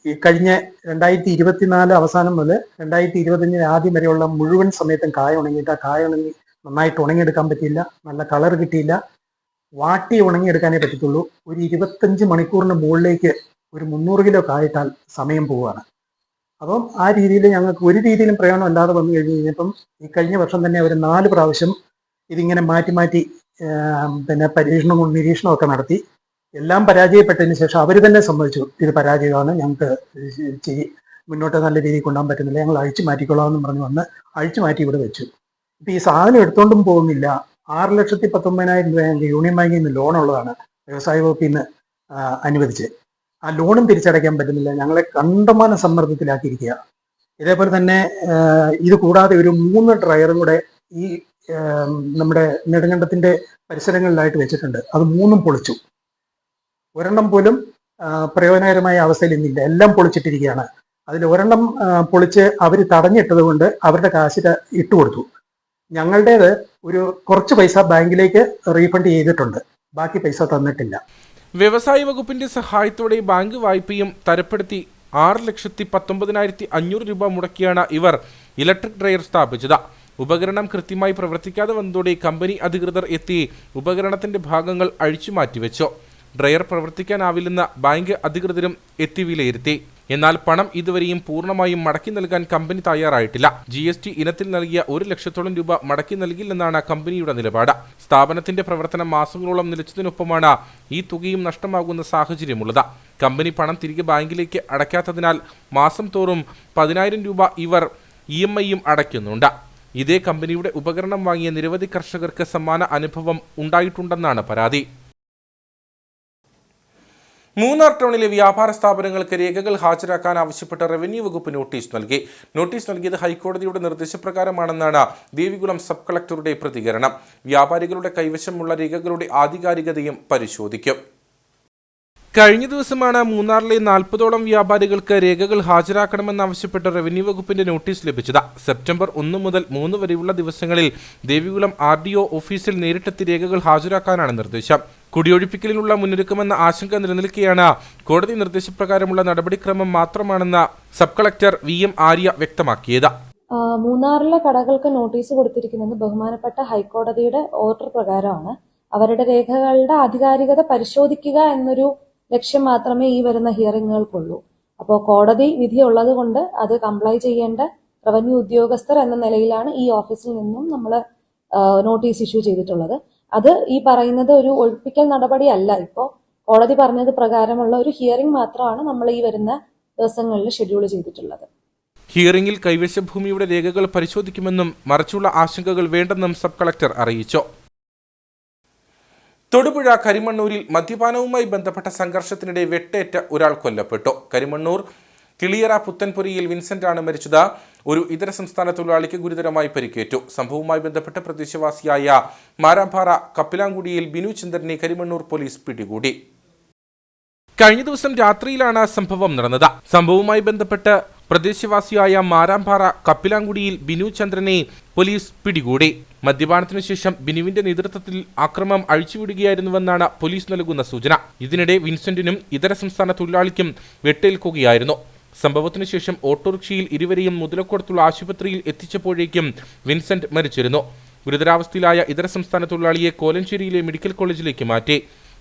ഈ കഴിഞ്ഞ 2024 അവസാനം മുതൽ 2025 ആദ്യം വരെയുള്ള മുഴുവൻ സമയത്തും കായ ഉണങ്ങിയിട്ട് ആ കായ ഉണങ്ങി നന്നായിട്ട് ഉണങ്ങിയെടുക്കാൻ പറ്റിയില്ല. നല്ല കളർ കിട്ടിയില്ല. വാട്ടി ഉണങ്ങിയെടുക്കാനേ പറ്റത്തുള്ളൂ. ഒരു 25 മണിക്കൂറിന് മുകളിലേക്ക് ഒരു 300 കിലോ കായിട്ടാൽ സമയം പോവുകയാണ്. അപ്പം ആ രീതിയിൽ ഞങ്ങൾക്ക് ഒരു രീതിയിലും പ്രയോജനം അല്ലാതെ വന്നു കഴിഞ്ഞപ്പം ഈ കഴിഞ്ഞ വർഷം തന്നെ അവർ 4 പ്രാവശ്യം ഇതിങ്ങനെ മാറ്റി പരീക്ഷണവും നിരീക്ഷണമൊക്കെ നടത്തി. എല്ലാം പരാജയപ്പെട്ടതിന് ശേഷം അവർ തന്നെ സമ്മതിച്ചു ഇത് പരാജയമാണ്, ഞങ്ങൾക്ക് മുന്നോട്ട് നല്ല രീതിയിൽ കൊണ്ടുപോകാൻ പറ്റുന്നില്ല, ഞങ്ങൾ അഴിച്ചു മാറ്റിക്കൊള്ളാമെന്നും പറഞ്ഞ് വന്ന് അഴിച്ചു മാറ്റി ഇവിടെ വെച്ചു. ഇപ്പം ഈ സാധനം എടുത്തോണ്ടും പോകുന്നില്ല. 6,19,000 രൂപ ഞങ്ങൾക്ക് യൂണിയൻ ബാങ്കിൽ നിന്ന് ലോണുള്ളതാണ്, വ്യവസായ വകുപ്പിൽ നിന്ന് അനുവദിച്ച്. ആ ലോണും തിരിച്ചടയ്ക്കാൻ പറ്റുന്നില്ല. ഞങ്ങളെ കണ്ടമാന സമ്മർദ്ദത്തിലാക്കിയിരിക്കുക. ഇതേപോലെ തന്നെ ഇത് കൂടാതെ ഒരു 3 ഡ്രയറും കൂടെ ഈ നമ്മുടെ നെടുങ്കണ്ടത്തിന്റെ പരിസരങ്ങളിലായിട്ട് വെച്ചിട്ടുണ്ട്. അത് 3ഉം പൊളിച്ചു. ഒരെണ്ണം പോലും പ്രയോജനകരമായ അവസ്ഥയിൽ ഇന്നില്ല. എല്ലാം പൊളിച്ചിട്ടിരിക്കുകയാണ്. അതിൽ ഒരെണ്ണം പൊളിച്ച് അവർ തടഞ്ഞിട്ടത് കൊണ്ട് അവരുടെ കാശ് ഇട്ടുകൊടുത്തു. ഞങ്ങളുടേത് ഒരു കുറച്ച് പൈസ ബാങ്കിലേക്ക് റീഫണ്ട് ചെയ്തിട്ടുണ്ട്, ബാക്കി പൈസ തന്നിട്ടില്ല. വ്യവസായ വകുപ്പിന്റെ സഹായത്തോടെ ബാങ്ക് വായ്പയും തരപ്പെടുത്തി 6,19,500 രൂപ മുടക്കിയാണ് ഇവർ ഇലക്ട്രിക് ഡ്രയർ സ്ഥാപിച്ചത്. ഉപകരണം കൃത്യമായി പ്രവർത്തിക്കാതെ വന്നതോടെ കമ്പനി അധികൃതർ എത്തി ഉപകരണത്തിന്റെ ഭാഗങ്ങൾ അഴിച്ചു മാറ്റിവെച്ചു. ഡ്രയർ പ്രവർത്തിക്കാനാവില്ലെന്ന് ബാങ്ക് അധികൃതരും എത്തി വിലയിരുത്തി. എന്നാൽ പണം ഇതുവരെയും പൂർണ്ണമായും മടക്കി നൽകാൻ കമ്പനി തയ്യാറായിട്ടില്ല. GST ഇനത്തിൽ നൽകിയ 1 ലക്ഷത്തോളം രൂപ മടക്കി നൽകില്ലെന്നാണ് കമ്പനിയുടെ നിലപാട്. സ്ഥാപനത്തിന്റെ പ്രവർത്തനം മാസങ്ങളോളം നിലച്ചതിനൊപ്പമാണ് ഈ തുകയും നഷ്ടമാകുന്ന സാഹചര്യമുള്ളത്. കമ്പനി പണം തിരികെ ബാങ്കിലേക്ക് അടയ്ക്കാത്തതിനാൽ മാസം തോറും 10,000 രൂപ ഇവർ EMI-യും അടയ്ക്കുന്നുണ്ട്. ഇതേ കമ്പനിയുടെ ഉപകരണം വാങ്ങിയ നിരവധി കർഷകർക്ക് സമാന അനുഭവം ഉണ്ടായിട്ടുണ്ടെന്നാണ് പരാതി. മൂന്നാർ ടൗണിലെ വ്യാപാര സ്ഥാപനങ്ങൾക്ക് രേഖകൾ ഹാജരാക്കാൻ ആവശ്യപ്പെട്ട റവന്യൂ വകുപ്പ് നോട്ടീസ് നൽകി. നോട്ടീസ് നൽകിയത് ഹൈക്കോടതിയുടെ നിർദ്ദേശപ്രകാരമാണെന്നാണ് ദേവികുളം സബ് കളക്ടറുടെ പ്രതികരണം. വ്യാപാരികളുടെ കൈവശമുള്ള രേഖകളുടെ ആധികാരികതയും പരിശോധിക്കും. കഴിഞ്ഞ ദിവസമാണ് മൂന്നാറിലെ 40ഓളം വ്യാപാരികൾക്ക് രേഖകൾ ഹാജരാക്കണമെന്നാവശ്യപ്പെട്ട് റവന്യൂ വകുപ്പിന്റെ നോട്ടീസ് ലഭിച്ചത്. സെപ്റ്റംബർ 1 മുതൽ 3 വരെയുള്ള ദിവസങ്ങളിൽ ദേവികുളം RDO ഓഫീസിൽ നേരിട്ടെത്തി രേഖകൾ ഹാജരാക്കാനാണ് നിർദ്ദേശം. കുടിയൊഴിപ്പിക്കലിനുള്ള മുന്നൊരുക്കമെന്ന ആശങ്ക നിലനിൽക്കെയാണ് കോടതി നിർദ്ദേശപ്രകാരമുള്ള നടപടിക്രമം മാത്രമാണെന്ന് സബ് കളക്ടർ VM ആര്യ വ്യക്തമാക്കിയത്. മൂന്നാറിലെ കടകൾക്ക് നോട്ടീസ് കൊടുത്തിരിക്കുന്നത് ബഹുമാനപ്പെട്ട ഹൈക്കോടതിയുടെ ഓർഡർ പ്രകാരമാണ്. അവരുടെ രേഖകളുടെ ആധികാരികത പരിശോധിക്കുക എന്നൊരു ലക്ഷ്യം മാത്രമേ ഈ വരുന്ന ഹിയറിങ്ങുകൾക്കുള്ളൂ. അപ്പോൾ കോടതി വിധി ഉള്ളത് കൊണ്ട് അത് കംപ്ലൈ ചെയ്യേണ്ട റവന്യൂ ഉദ്യോഗസ്ഥർ എന്ന നിലയിലാണ് ഈ ഓഫീസിൽ നിന്നും നമ്മൾ നോട്ടീസ് ഇഷ്യൂ ചെയ്തിട്ടുള്ളത്. അത് ഈ പറയുന്നത് ഒരു ഒഴിപ്പിക്കൽ നടപടിയല്ല. ഇപ്പോൾ കോടതി പറഞ്ഞത് പ്രകാരമുള്ള ഒരു ഹിയറിംഗ് മാത്രമാണ് നമ്മൾ ഈ വരുന്ന ദിവസങ്ങളിൽ ഷെഡ്യൂൾ ചെയ്തിട്ടുള്ളത്. ഹിയറിംഗിൽ കൈവശ ഭൂമിയുടെ രേഖകൾ പരിശോധിക്കുമെന്നും മറിച്ചുള്ള ആശങ്കകൾ വേണ്ടെന്നും സബ് കളക്ടർ അറിയിച്ചു. തൊടുപുഴ കരിമണ്ണൂരിൽ മദ്യപാനവുമായി ബന്ധപ്പെട്ട സംഘർഷത്തിനിടെ വെട്ടേറ്റ് ഒരാൾ കൊല്ലപ്പെട്ടു. കരിമണ്ണൂർ കിളിയറ പുത്തൻപുരയിൽ വിൻസെന്റാണ് മരിച്ചത്. ഒരു ഇതര സംസ്ഥാന തൊഴിലാളിക്ക് ഗുരുതരമായി പരിക്കേറ്റു. സംഭവവുമായി ബന്ധപ്പെട്ട പ്രദേശവാസിയായ മാരാമ്പാറ കപ്പിലാങ്കുടിയിൽ ബിനു ചന്ദ്രനെ കരിമണ്ണൂർ പോലീസ് പിടികൂടി. കഴിഞ്ഞ ദിവസം രാത്രിയിലാണ് സംഭവം നടന്നത്. സംഭവവുമായി ബന്ധപ്പെട്ട് പ്രദേശവാസിയായ മാരാമ്പാറ കപ്പിലാങ്കുടിയിൽ ബിനു ചന്ദ്രനെ പോലീസ് പിടികൂടി. മദ്യപാനത്തിനു ശേഷം ബിനുവിന്റെ നേതൃത്വത്തിൽ ആക്രമണം അഴിച്ചുവിടുകയായിരുന്നുവെന്നാണ് പോലീസ് നൽകുന്ന സൂചന. ഇതിനിടെ വിൻസെന്റിനും ഇതര സംസ്ഥാന തൊഴിലാളിക്കും വെട്ടേൽക്കുകയായിരുന്നു. സംഭവത്തിനു ശേഷം ഓട്ടോറിക്ഷയിൽ ഇരുവരെയും മുതലക്കോടത്തുള്ള ആശുപത്രിയിൽ എത്തിച്ചപ്പോഴേക്കും വിൻസെന്റ് മരിച്ചിരുന്നു. ഗുരുതരാവസ്ഥയിലായ ഇതര സംസ്ഥാന തൊഴിലാളിയെ കോലഞ്ചേരിയിലെ മെഡിക്കൽ കോളേജിലേക്ക് മാറ്റി.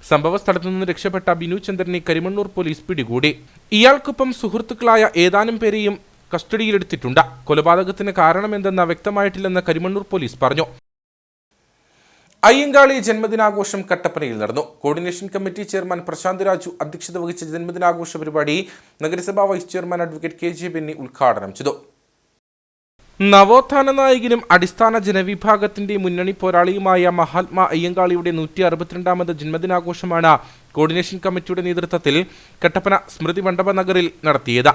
സംഭവ സ്ഥലത്തു നിന്ന് രക്ഷപ്പെട്ട ബിനു ചന്ദ്രനെ കരിമണ്ണൂർ പോലീസ് പിടികൂടി. ഇയാൾക്കൊപ്പം സുഹൃത്തുക്കളായ ഏതാനും പേരെയും കസ്റ്റഡിയിലെടുത്തിട്ടുണ്ട്. കൊലപാതകത്തിന് കാരണമെന്തെന്ന് വ്യക്തമായിട്ടില്ലെന്ന് കരിമണ്ണൂർ പോലീസ് പറഞ്ഞു. അയ്യങ്കാളി ജന്മദിനാഘോഷം കട്ടപ്പനയിൽ നടന്നു. Coordination committee chairman Prashant Raju അധ്യക്ഷത വഹിച്ച ജന്മദിനാഘോഷ പരിപാടി നഗരസഭാ vice chairman advocate K J. Benny ഉദ്ഘാടനം ചെയ്തു. നവോത്ഥാന നായകനും അടിസ്ഥാന ജനവിഭാഗത്തിന്റെ മുന്നണി പോരാളിയുമായ മഹാത്മാ അയ്യങ്കാളിയുടെ 162ാമത് ജന്മദിനാഘോഷമാണ് കോർഡിനേഷൻ കമ്മിറ്റിയുടെ നേതൃത്വത്തിൽ കട്ടപ്പന സ്മൃതി മണ്ഡപ നഗറിൽ നടത്തിയത്.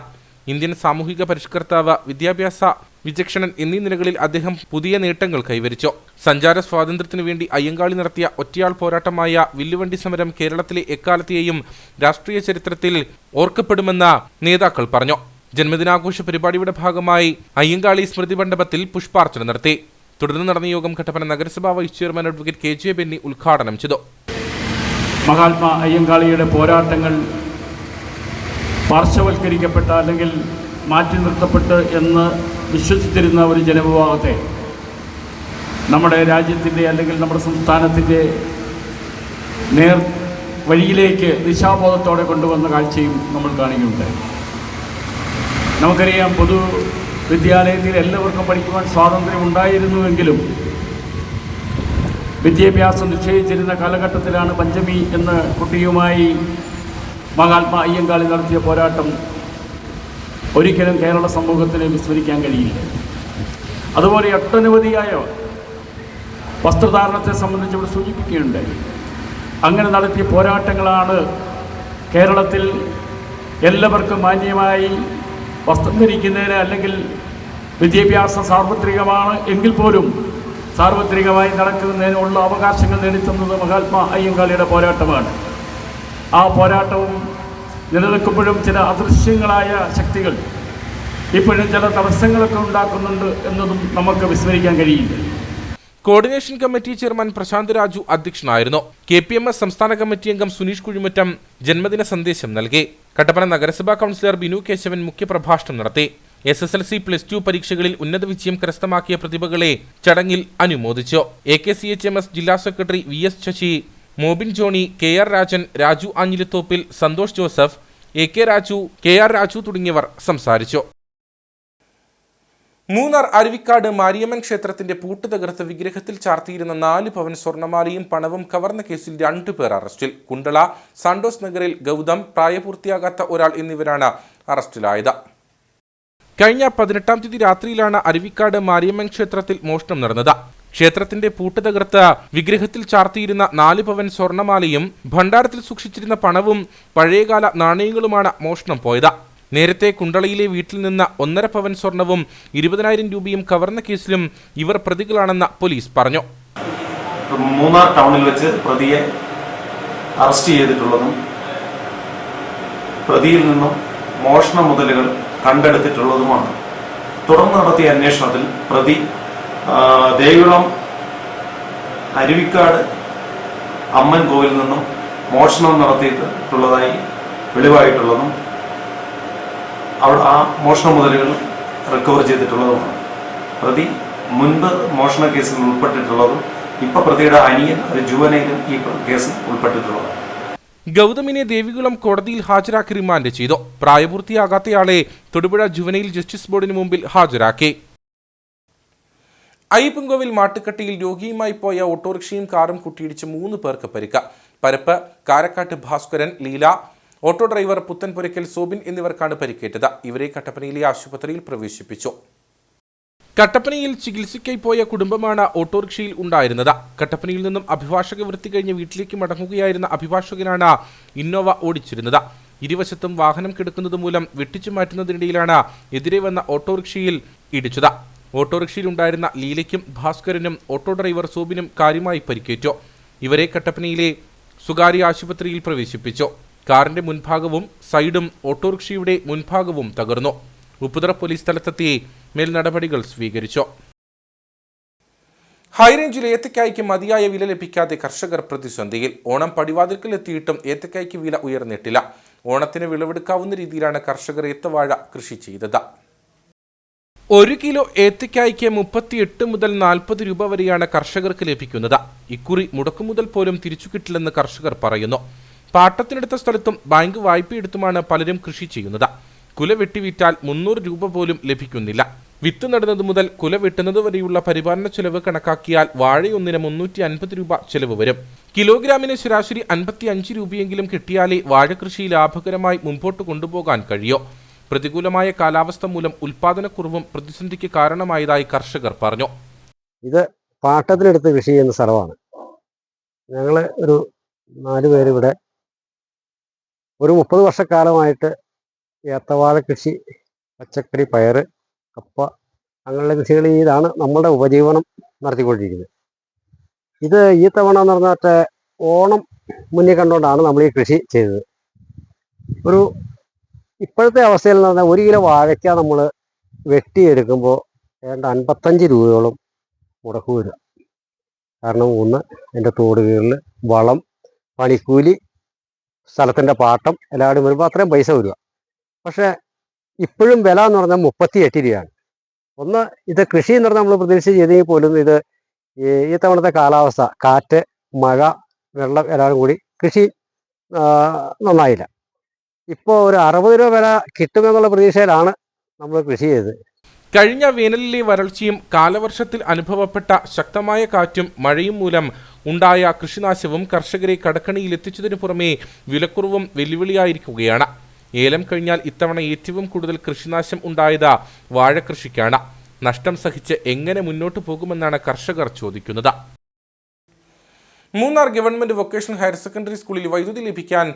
ഇന്ത്യൻ സാമൂഹിക പരിഷ്കർത്താവ്, വിദ്യാഭ്യാസ വിചക്ഷണൻ എന്നീ നിലകളിൽ അദ്ദേഹം പുതിയ നേട്ടങ്ങൾ കൈവരിച്ചു. സഞ്ചാര സ്വാതന്ത്ര്യത്തിനു വേണ്ടി അയ്യങ്കാളി നടത്തിയ ഒറ്റയാൾ പോരാട്ടമായ വില്ലുവണ്ടി സമരം കേരളത്തിലെ എക്കാലത്തെയും രാഷ്ട്രീയ ചരിത്രത്തിൽ ഓർക്കപ്പെടുമെന്ന് നേതാക്കൾ പറഞ്ഞു. ജന്മദിനാഘോഷ പരിപാടിയുടെ ഭാഗമായി അയ്യങ്കാളി സ്മൃതി മണ്ഡപത്തിൽ പുഷ്പാർച്ചന നടത്തി. തുടർന്ന് നടന്ന യോഗം കട്ടപ്പന നഗരസഭാ vice chairman advocate K J. Benny ഉദ്ഘാടനം ചെയ്തു. മഹാത്മാ അയ്യങ്കാളിയുടെ പോരാട്ടങ്ങൾ പാർശ്വവൽക്കരിക്കപ്പെട്ട അല്ലെങ്കിൽ മാറ്റി നിർത്തപ്പെട്ട് എന്ന് വിശ്വസിച്ചിരുന്ന ഒരു ജനവിഭാഗത്തെ നമ്മുടെ രാജ്യത്തിൻ്റെ അല്ലെങ്കിൽ നമ്മുടെ സംസ്ഥാനത്തിൻ്റെ നേർ വഴിയിലേക്ക് ദിശാബോധത്തോടെ കൊണ്ടുവന്ന കാഴ്ചയും നമ്മൾ കാണുകയുണ്ടായി. നമുക്കറിയാം, പൊതു വിദ്യാലയത്തിൽ എല്ലാവർക്കും പഠിക്കുവാൻ സ്വാതന്ത്ര്യം ഉണ്ടായിരുന്നുവെങ്കിലും വിദ്യാഭ്യാസം നിശ്ചയിച്ചിരുന്ന കാലഘട്ടത്തിലാണ് പഞ്ചമി എന്ന കുട്ടിയുമായി മഹാത്മാ അയ്യങ്കാളി നടത്തിയ പോരാട്ടം ഒരിക്കലും കേരള സമൂഹത്തിന് വിസ്മരിക്കാൻ കഴിയില്ല. അതുപോലെ ഒട്ടനവധിയായ വസ്ത്രധാരണത്തെ സംബന്ധിച്ച് ഇവിടെ സൂചിപ്പിക്കുകയുണ്ടായി. അങ്ങനെ നടത്തിയ പോരാട്ടങ്ങളാണ് കേരളത്തിൽ എല്ലാവർക്കും മാന്യമായി വസ്ത്രം ധരിക്കുന്നതിന് അല്ലെങ്കിൽ വിദ്യാഭ്യാസം സാർവത്രികമാണ് എങ്കിൽ പോലും സാർവത്രികമായി നടക്കുന്നതിനുള്ള അവകാശങ്ങൾ നേടിത്തന്നത് മഹാത്മാ അയ്യങ്കാളിയുടെ പോരാട്ടമാണ്. ആ പോരാട്ടവും നിലനിൽക്കുമ്പോഴും ചില അദൃശ്യങ്ങളായ ശക്തികൾ ഇപ്പോഴും ചില തടസ്സങ്ങളൊക്കെ ഉണ്ടാക്കുന്നുണ്ട് എന്നതും നമുക്ക് വിസ്മരിക്കാൻ കഴിയില്ല. Coordination committee chairman Prashant Raju അധ്യക്ഷനായിരുന്നു. KPMS സംസ്ഥാന കമ്മിറ്റി അംഗം സുനീഷ് കുഴിമുറ്റം ജന്മദിന സന്ദേശം നൽകി. കട്ടപ്പന നഗരസഭാ കൗൺസിലർ ബിനു കേശവൻ മുഖ്യപ്രഭാഷണം നടത്തി. SSLC+2 പരീക്ഷകളിൽ ഉന്നത വിജയം കരസ്ഥമാക്കിയ പ്രതിഭകളെ ചടങ്ങിൽ അനുമോദിച്ചു. AKCHMS ജില്ലാ secretary VS Sasi, Mobin Johny, KR Rajan, Raju Anjilithoppil, Santhosh Joseph, AK Raju, KR Raju തുടങ്ങിയവർ സംസാരിച്ചു. മൂന്നാർ അരുവിക്കാട് മാരിയമ്മൻ ക്ഷേത്രത്തിന്റെ പൂട്ട് തകർത്ത് വിഗ്രഹത്തിൽ ചാർത്തിയിരുന്ന 4 പവൻ സ്വർണ്ണമാലയും പണവും കവർന്ന കേസിൽ 2 പേർ അറസ്റ്റിൽ. കുണ്ടള സാന്റോസ് നഗറിൽ ഗൗതം, പ്രായപൂർത്തിയാകാത്ത ഒരാൾ എന്നിവരാണ് അറസ്റ്റിലായത്. കഴിഞ്ഞ 18-ാം തീയതി രാത്രിയിലാണ് അരുവിക്കാട് മാരിയമ്മൻ ക്ഷേത്രത്തിൽ മോഷണം നടന്നത്. ക്ഷേത്രത്തിന്റെ പൂട്ട് തകർത്ത് വിഗ്രഹത്തിൽ ചാർത്തിയിരുന്ന 4 പവൻ സ്വർണ്ണമാലയും ഭണ്ഡാരത്തിൽ സൂക്ഷിച്ചിരുന്ന പണവും പഴയകാല നാണയങ്ങളുമാണ് മോഷണം പോയത്. നേരത്തെ കുണ്ടളയിലെ വീട്ടിൽ നിന്ന് 1.5 പവൻ സ്വർണവും 20,000 രൂപയും കവർന്ന കേസിലും ഇവർ പ്രതികളാണെന്ന് പോലീസ് പറഞ്ഞു. മൂന്നാർ ടൗണിൽ വെച്ച് പ്രതിയെ അറസ്റ്റ് ചെയ്തിട്ടുള്ളതും പ്രതിയിൽ നിന്നും മോഷണ മുതലുകൾ കണ്ടെടുത്തിട്ടുള്ളതുമാണ്. തുടർന്ന് നടത്തിയ അന്വേഷണത്തിൽ പ്രതി ദേവികുളം അരുവിക്കാട് അമ്മൻ കോവിലിൽ നിന്നും മോഷണം നടത്തിയിട്ടുള്ളതായി വെളിവായിട്ടുള്ളതും അവിടെ ആ മോഷണ മുതലുകൾ റിക്കവർ ചെയ്തിട്ടുള്ളതുമാണ്. പ്രതി മുൻപ് മോഷണ കേസിൽ ഉൾപ്പെട്ടിട്ടുള്ളതും ഇപ്പൊ പ്രതിയുടെ അനിയൻ ഒരു ജുവനയിലും ഈ കേസിൽ ഉൾപ്പെട്ടിട്ടുള്ളതാണ്. ഗൗതമിനെ ദേവികുളം കോടതിയിൽ ഹാജരാക്കി റിമാൻഡ് ചെയ്തു. പ്രായപൂർത്തിയാകാത്തയാളെ തൊടുപുഴ ജുവനൈൽ ജസ്റ്റിസ് ബോർഡിന് മുമ്പിൽ ഹാജരാക്കി. അയ്യപ്പൻകോവിൽ മാട്ടുക്കട്ടിയിൽ രോഗിയുമായി പോയ ഓട്ടോറിക്ഷയും കാറും കൂട്ടിയിടിച്ച് 3 പേർക്ക് പരിക്ക്. പരപ്പ്, കാരക്കാട്ട് ഭാസ്കരൻ, ലീല, ഓട്ടോ ഡ്രൈവർ പുത്തൻപുരയ്ക്കൽ സോബിൻ എന്നിവർക്കാണ് പരിക്കേറ്റത്. ഇവരെ കട്ടപ്പനയിലെ ആശുപത്രിയിൽ പ്രവേശിപ്പിച്ചു. കട്ടപ്പനയിൽ ചികിത്സയ്ക്കായി പോയ കുടുംബമാണ് ഓട്ടോറിക്ഷയിൽ ഉണ്ടായിരുന്നത്. കട്ടപ്പനയിൽ നിന്നും അഭിഭാഷക വൃത്തി കഴിഞ്ഞ് വീട്ടിലേക്ക് മടങ്ങുകയായിരുന്ന അഭിഭാഷകനാണ് ഇന്നോവ ഓടിച്ചിരുന്നത്. ഇരുവശത്തും വാഹനം കിടക്കുന്നത് മൂലം വെട്ടിച്ചു മാറ്റുന്നതിനിടയിലാണ് എതിരെ വന്ന ഓട്ടോറിക്ഷയിൽ ഇടിച്ചത്. ഓട്ടോറിക്ഷയിലുണ്ടായിരുന്ന ലീലയ്ക്കും ഭാസ്കരനും ഓട്ടോ ഡ്രൈവർ സോബിനും കാര്യമായി പരിക്കേറ്റു. ഇവരെ കട്ടപ്പനയിലെ സ്വകാര്യ ആശുപത്രിയിൽ പ്രവേശിപ്പിച്ചു. കാറിന്റെ മുൻഭാഗവും സൈഡും ഓട്ടോറിക്ഷയുടെ മുൻഭാഗവും തകർന്നു. ഉപ്പുതറ പോലീസ് സ്ഥലത്തെത്തി മേൽ നടപടികൾ സ്വീകരിച്ചു. ഹൈറേഞ്ചിൽ ഏത്തക്കായ്ക്ക് മതിയായ വില ലഭിക്കാതെ കർഷകർ പ്രതിസന്ധിയിൽ. ഓണം പടിവാതിൽക്കൽ എത്തിയിട്ടും ഏത്തക്കായ്ക്ക് വില ഉയർന്നിട്ടില്ല. ഓണത്തിന് വിളവെടുക്കാവുന്ന രീതിയിലാണ് കർഷകർ ഏത്തവാഴ കൃഷി ചെയ്തത്. 1 കിലോ ഏത്തക്കായ്ക്ക് 38 മുതൽ 40 രൂപ വരെയാണ് കർഷകർക്ക് ലഭിക്കുന്നത്. ഇക്കുറി മുടക്കുമുതൽ പോലും തിരിച്ചു കിട്ടില്ലെന്ന് കർഷകർ പറയുന്നു. പാട്ടത്തിനെടുത്ത സ്ഥലത്തും ബാങ്ക് വായ്പയെടുത്തുമാണ് പലരും കൃഷി ചെയ്യുന്നത്. കുല വെട്ടിവിറ്റാൽ 300 രൂപ പോലും ലഭിക്കുന്നില്ല. വിത്ത് നടുന്നത് മുതൽ കുല വെട്ടുന്നത് വരെയുള്ള പരിപാലന ചെലവ് കണക്കാക്കിയാൽ വാഴയൊന്നിന് 350 രൂപ ചെലവ് വരും. കിലോഗ്രാമിന് ശരാശരി 55 രൂപയെങ്കിലും കിട്ടിയാലേ വാഴകൃഷി ലാഭകരമായി മുമ്പോട്ട് കൊണ്ടുപോകാൻ കഴിയൂ. പ്രതികൂലമായ കാലാവസ്ഥ മൂലം ഉൽപാദനക്കുറവും പ്രതിസന്ധിക്ക് കാരണമായതായി കർഷകർ പറഞ്ഞു. ഇത് പാട്ടത്തിനെടുത്ത് കൃഷി ചെയ്യുന്ന സ്ഥലമാണ്. ഞങ്ങൾ ഒരു 4 പേര് ഇവിടെ ഒരു 30 വർഷക്കാലമായിട്ട് ഏത്തവാഴ കൃഷി, പച്ചക്കറി, പയറ്, കപ്പ അങ്ങനെയുള്ള കൃഷികൾ ഇതാണ് നമ്മളുടെ ഉപജീവനം നടത്തിക്കൊണ്ടിരിക്കുന്നത്. ഇത് ഈ തവണ എന്ന് പറഞ്ഞാൽ ഓണം മുന്നിൽ കണ്ടുകൊണ്ടാണ് നമ്മൾ ഈ കൃഷി ചെയ്തത്. ഒരു ഇപ്പോഴത്തെ അവസ്ഥയിൽ എന്ന് പറഞ്ഞാൽ 1 കിലോ വാഴയ്ക്ക നമ്മൾ വെട്ടിയെടുക്കുമ്പോൾ ഏതാണ്ട് 55 രൂപയോളം മുടക്ക് വരിക. കാരണം ഒന്ന് അതിൻ്റെ തോട് കീറൽ, വളം, പണിക്കൂലി, സ്ഥലത്തിൻ്റെ പാട്ടം എല്ലാവരും വരുമ്പോൾ അത്രയും പൈസ വരിക. പക്ഷേ ഇപ്പോഴും വില എന്ന് പറഞ്ഞാൽ 38 രൂപയാണ്. ഒന്ന് ഇത് കൃഷി എന്ന് പറഞ്ഞാൽ നമ്മൾ പ്രതീക്ഷിച്ച് ചെയ്തെങ്കിൽ പോലും ഇത് ഈ തവണത്തെ കാലാവസ്ഥ, കാറ്റ്, മഴ, വെള്ളം എല്ലാം കൂടി കൃഷി നന്നായില്ല. ഇപ്പോൾ ഒരു 60 രൂപ വില കിട്ടുമെന്നുള്ള പ്രതീക്ഷയിലാണ് നമ്മൾ കൃഷി ചെയ്തത്. കഴിഞ്ഞ വേനലിലെ വരൾച്ചയും കാലവർഷത്തിൽ അനുഭവപ്പെട്ട ശക്തമായ കാറ്റും മഴയും മൂലം ഉണ്ടായ കൃഷിനാശവും കർഷകരെ കടക്കണിയിൽ എത്തിച്ചതിനു പുറമെ വിലക്കുറവും വെല്ലുവിളിയായിരിക്കുകയാണ്. ഏലം കഴിഞ്ഞാൽ ഇത്തവണ ഏറ്റവും കൂടുതൽ കൃഷിനാശം ഉണ്ടായത് വാഴകൃഷിക്കാണ്. നഷ്ടം സഹിച്ച് എങ്ങനെ മുന്നോട്ടു പോകുമെന്നാണ് കർഷകർ ചോദിക്കുന്നത്. Munnar government vocational higher secondary സ്കൂളിൽ വൈദ്യുതി ലഭിക്കാൻ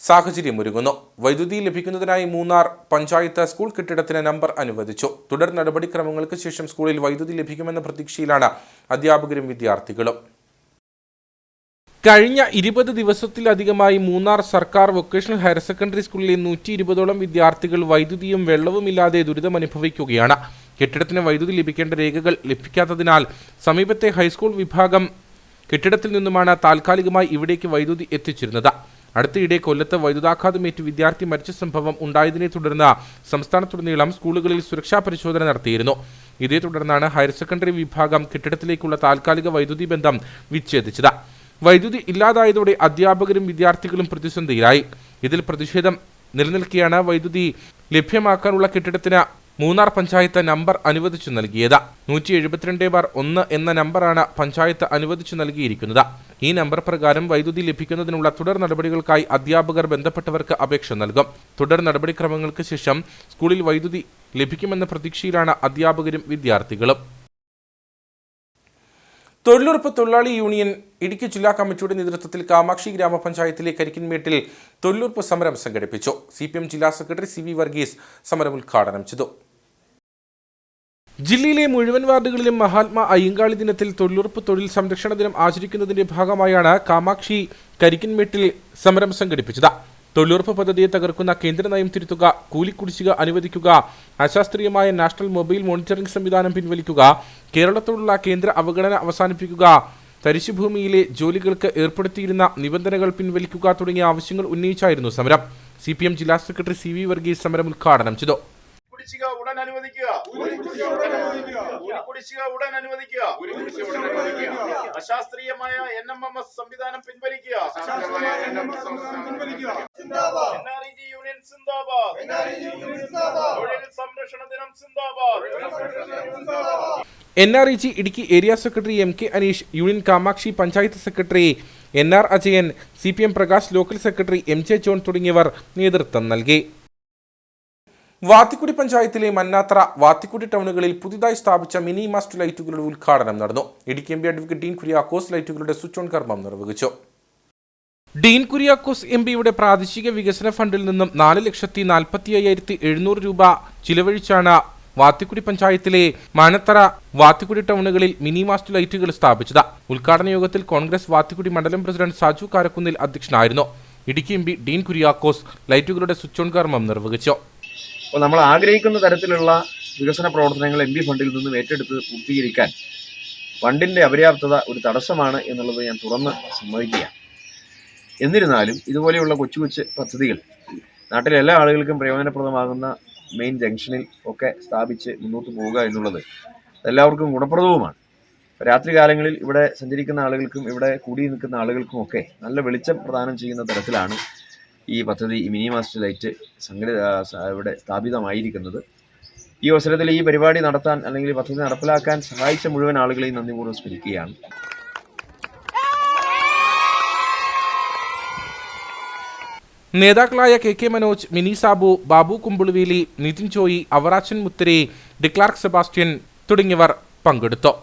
സാഹചര്യമൊരുങ്ങുന്നു. വൈദ്യുതി ലഭിക്കുന്നതിനായി മൂന്നാർ പഞ്ചായത്ത് സ്കൂൾ കെട്ടിടത്തിന് നമ്പർ അനുവദിച്ചു. തുടർ നടപടിക്രമങ്ങൾക്ക് ശേഷം സ്കൂളിൽ വൈദ്യുതി ലഭിക്കുമെന്ന പ്രതീക്ഷയിലാണ് അധ്യാപകരും വിദ്യാർത്ഥികളും. കഴിഞ്ഞ 20 ദിവസത്തിലധികമായി മൂന്നാർ സർക്കാർ വൊക്കേഷണൽ ഹയർ സെക്കൻഡറി സ്കൂളിലെ 120ഓളം വിദ്യാർത്ഥികൾ വൈദ്യുതിയും വെള്ളവുമില്ലാതെ ദുരിതമനുഭവിക്കുകയാണ്. കെട്ടിടത്തിന് വൈദ്യുതി ലഭിക്കേണ്ട രേഖകൾ ലഭിക്കാത്തതിനാൽ സമീപത്തെ ഹൈസ്കൂൾ വിഭാഗം കെട്ടിടത്തിൽ നിന്നുമാണ് താൽക്കാലികമായി ഇവിടേക്ക് വൈദ്യുതി എത്തിച്ചിരുന്നത്. അടുത്തിടെ കൊല്ലത്ത് വൈദ്യുതാഘാതമേറ്റ് വിദ്യാർത്ഥി മരിച്ച സംഭവം ഉണ്ടായതിനെ തുടർന്ന് സംസ്ഥാനത്തുടനീളം സ്കൂളുകളിൽ സുരക്ഷാ പരിശോധന നടത്തിയിരുന്നു. ഇതേ തുടർന്നാണ് ഹയർ സെക്കൻഡറി വിഭാഗം കെട്ടിടത്തിലേക്കുള്ള താൽക്കാലിക വൈദ്യുതി ബന്ധം വിച്ഛേദിച്ചത്. വൈദ്യുതി ഇല്ലാതായതോടെ അധ്യാപകരും വിദ്യാർത്ഥികളും പ്രതിസന്ധിയിലായി. ഇതിൽ പ്രതിഷേധം നിലനിൽക്കെയാണ് വൈദ്യുതി ലഭ്യമാക്കാനുള്ള കെട്ടിടത്തിന് മൂന്നാർ പഞ്ചായത്ത് നമ്പർ അനുവദിച്ചു നൽകിയത്. 172/1 എന്ന നമ്പറാണ് പഞ്ചായത്ത് അനുവദിച്ചു നൽകിയിരിക്കുന്നത്. ഈ നമ്പർ പ്രകാരം വൈദ്യുതി ലഭിക്കുന്നതിനുള്ള തുടർ നടപടികൾക്കായി അധ്യാപകർ ബന്ധപ്പെട്ടവർക്ക് അപേക്ഷ നൽകും. തുടർ നടപടിക്രമങ്ങൾക്ക് ശേഷം സ്കൂളിൽ വൈദ്യുതി ലഭിക്കുമെന്ന പ്രതീക്ഷയിലാണ് അധ്യാപകരും വിദ്യാർത്ഥികളും. തൊഴിലുറപ്പ് തൊഴിലാളി യൂണിയൻ ഇടുക്കി ജില്ലാ കമ്മിറ്റിയുടെ നേതൃത്വത്തിൽ കാമാക്ഷി ഗ്രാമപഞ്ചായത്തിലെ കരിക്കിൻമേട്ടിൽ തൊഴിലുറപ്പ് സമരം സംഘടിപ്പിച്ചു. CPM ജില്ലാ സെക്രട്ടറി CV വർഗീസ് സമരം ഉദ്ഘാടനം ചെയ്തു. ജില്ലയിലെ മുഴുവൻ വാർഡുകളിലും മഹാത്മാ അയ്യങ്കാളി ദിനത്തിൽ തൊഴിലുറപ്പ് തൊഴിൽ സംരക്ഷണ ദിനം ആചരിക്കുന്നതിന്റെ ഭാഗമായാണ് കാമാക്ഷി കരിക്കിൻമേട്ടിൽ സമരം സംഘടിപ്പിച്ചത്. തൊഴിലുറപ്പ് പദ്ധതിയെ തകർക്കുന്ന കേന്ദ്ര നയം തിരുത്തുക, കൂലിക്കുടിശ്ശിക അനുവദിക്കുക, അശാസ്ത്രീയമായ നാഷണൽ മൊബൈൽ മോണിറ്ററിംഗ് സംവിധാനം പിൻവലിക്കുക, കേരളത്തോടുള്ള കേന്ദ്ര അവഗണന അവസാനിപ്പിക്കുക, തരിശുഭൂമിയിലെ ജോലികൾക്ക് ഏർപ്പെടുത്തിയിരുന്ന നിബന്ധനകൾ പിൻവലിക്കുക തുടങ്ങിയ ആവശ്യങ്ങൾ ഉന്നയിച്ചായിരുന്നു സമരം. CPM ജില്ലാ സെക്രട്ടറി CV വർഗീസ് സമരം ഉദ്ഘാടനം ചെയ്തു. കുടിശ്ശിക ഉടൻ അനുവദിക്കുക. കുടിശ്ശിക ഉടൻ അനുവദിക്കുക. അശാസ്ത്രീയമായ NMMS സംവിധാനം പിൻവലിക്കുക. NREG യൂണിയൻ സിന്ദാബാദ്. തൊഴിൽ സംരക്ഷണ ദിനം സിന്ദാബാദ്. NREG Idukki area secretary MK Aneesh, union Kamakshi panchayat secretary NR Ajayan, CPM Prakash local secretary MJ John തുടങ്ങിയവർ നേതൃത്വം നൽകി. വാത്തിക്കുടി പഞ്ചായത്തിലെ മന്നാത്ര, വാത്തിക്കുടി ടൗണുകളിൽ പുതിയതായി സ്ഥാപിച്ച മിനി മാസ്റ്റ് ലൈറ്റുകളുടെ ഉദ്ഘാടനം നടന്നു. ഇടുക്കി MP അഡ്വക്കേറ്റ് ഡീൻ കുര്യാക്കോസ് ലൈറ്റുകളുടെ സ്വിച്ച് ഓൺ കർമ്മം നിർവഹിച്ചു. ഡീൻ കുര്യാക്കോസ് MPയുടെ പ്രാദേശിക വികസന ഫണ്ടിൽ നിന്നും 4,45,700 രൂപ ചിലവഴിച്ചാണ് വാത്തിക്കുടി പഞ്ചായത്തിലെ മണ്ണത്തറ, വാത്തിക്കുടി ടൗണുകളിൽ മിനി മാസ്റ്റ് ലൈറ്റുകൾ സ്ഥാപിച്ചത്. ഉദ്ഘാടന യോഗത്തിൽ കോൺഗ്രസ് വാത്തിക്കുടി മണ്ഡലം പ്രസിഡന്റ് സാജു കാരക്കുന്നിൽ അധ്യക്ഷനായിരുന്നു. ഇടുക്കി MP ഡീൻ കുര്യാക്കോസ് ലൈറ്റുകളുടെ സ്വിച്ച് ഓൺ കർമ്മം നിർവഹിച്ചു. അപ്പോൾ നമ്മൾ ആഗ്രഹിക്കുന്ന തരത്തിലുള്ള വികസന പ്രവർത്തനങ്ങൾ MP ഫണ്ടിൽ നിന്നും ഏറ്റെടുത്ത് പൂർത്തീകരിക്കാൻ ഫണ്ടിൻ്റെ അപര്യാപ്തത ഒരു തടസ്സമാണ് എന്നുള്ളത് ഞാൻ തുറന്ന് സമ്മതിക്കുക. എന്നിരുന്നാലും ഇതുപോലെയുള്ള കൊച്ചു കൊച്ചു പദ്ധതികൾ നാട്ടിലെ എല്ലാ ആളുകൾക്കും പ്രയോജനപ്രദമാകുന്ന മെയിൻ ജംഗ്ഷനിൽ ഒക്കെ സ്ഥാപിച്ച് മുന്നോട്ട് പോവുക എന്നുള്ളത് എല്ലാവർക്കും ഗുണപ്രദവുമാണ്. രാത്രി കാലങ്ങളിൽ ഇവിടെ സഞ്ചരിക്കുന്ന ആളുകൾക്കും ഇവിടെ കൂടി നിൽക്കുന്ന ആളുകൾക്കും ഒക്കെ നല്ല വെളിച്ചം പ്രദാനം ചെയ്യുന്ന തരത്തിലാണ് ഈ പദ്ധതി, ഈ മിനി മാസ്റ്റ് ലൈറ്റ് ഇവിടെ സ്ഥാപിതമായിരിക്കുന്നത്. ഈ അവസരത്തിൽ ഈ പരിപാടി നടത്താൻ അല്ലെങ്കിൽ പദ്ധതി നടപ്പിലാക്കാൻ സഹായിച്ച മുഴുവൻ ആളുകളെയും നന്ദിപൂർവ്വം സ്മരിക്കുകയാണ്. നേതാക്കളായ KK Manoj, mini Sabu, Babu കുമ്പുളുവേലി, Nitin Joy, Avarachan മുത്തരെ, ഡിക്ലാർക്ക് Sebastian തുടങ്ങിയവർ പങ്കെടുത്തു.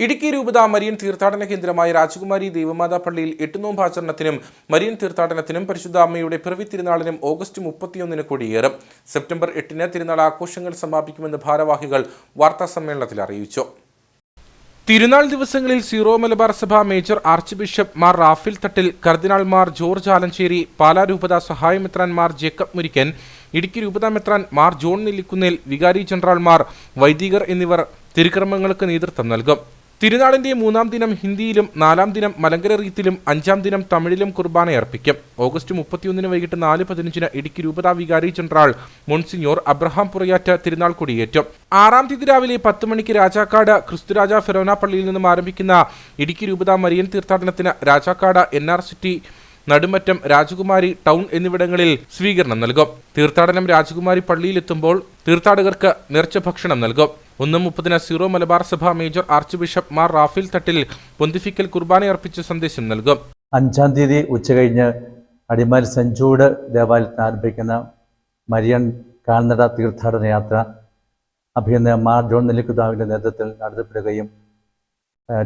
ഇടുക്കി രൂപത മരിയൻ തീർത്ഥാടന കേന്ദ്രമായ രാജകുമാരി ദേവമാതാ പള്ളിയിൽ 8 നോമ്പാചരണത്തിനും മരിയൻ തീർത്ഥാടനത്തിനും പരിശുദ്ധ അമ്മയുടെ പിറവി തിരുനാളിനും ഓഗസ്റ്റ് 31 കൊടിയേറും. സെപ്റ്റംബർ 8 തിരുനാൾ ആഘോഷങ്ങൾ സമാപിക്കുമെന്ന് ഭാരവാഹികൾ വാർത്താസമ്മേളനത്തിൽ അറിയിച്ചു. തിരുനാൾ ദിവസങ്ങളിൽ സീറോ മലബാർ സഭ major archbishop Mar Raphael Thattil, കർദിനാൾ മാർ ജോർജ് ആലഞ്ചേരി, പാലാ രൂപത സഹായമെത്രാൻ മാർ ജേക്കബ് മുരിക്കൻ, ഇടുക്കി രൂപത മെത്രാൻ മാർ ജോൺ നെല്ലിക്കുന്നേൽ, വികാരി ജനറൽമാർ, വൈദികർ എന്നിവർ തിരുക്കർമ്മങ്ങൾക്ക് നേതൃത്വം നൽകും. തിരുനാളിന്റെ 3-ാം ദിനം ഹിന്ദിയിലും 4-ാം ദിനം മലങ്കര റീത്തിലും 5-ാം ദിനം തമിഴിലും കുർബാനയർപ്പിക്കും. ഓഗസ്റ്റ് 31 വൈകിട്ട് 4:15 ഇടുക്കി രൂപതാ വികാരി ജനറൽ മോൺസിഞ്ഞോർ അബ്രഹാം പുറയാറ്റ് തിരുനാൾ കൊടിയേറ്റും. 6-ാം തീയതി രാവിലെ 10 മണിക്ക് രാജാക്കാട് ക്രിസ്തുരാജ ഫെറോന പള്ളിയിൽ നിന്നും ആരംഭിക്കുന്ന ഇടുക്കി രൂപതാ മരിയൻ തീർത്ഥാടനത്തിന് രാജാക്കാട് NR സിറ്റി, നടുമറ്റം, രാജകുമാരി ടൗൺ എന്നിവിടങ്ങളിൽ സ്വീകരണം നൽകും. തീർത്ഥാടനം രാജകുമാരി പള്ളിയിലെത്തുമ്പോൾ തീർത്ഥാടകർക്ക് നേർച്ച ഭക്ഷണം നൽകും. 1:30 സീറോ മലബാർ സഭ major archbishop Mar Raphael Thattil pontifical കുർബാനയർപ്പിച്ച് സന്ദേശം നൽകും. 5-ാം തീയതി ഉച്ചകഴിഞ്ഞ് അടിമാലി സെന്റ് ജൂഡ് ദേവാലയത്തിൽ ആരംഭിക്കുന്ന മരിയൻ കാൽനട തീർത്ഥാടന യാത്ര അഭിനന്ദ മാർ ജോൺ നെല്ലിക്കുതാവിൻ്റെ നേതൃത്വത്തിൽ നടത്തപ്പെടുകയും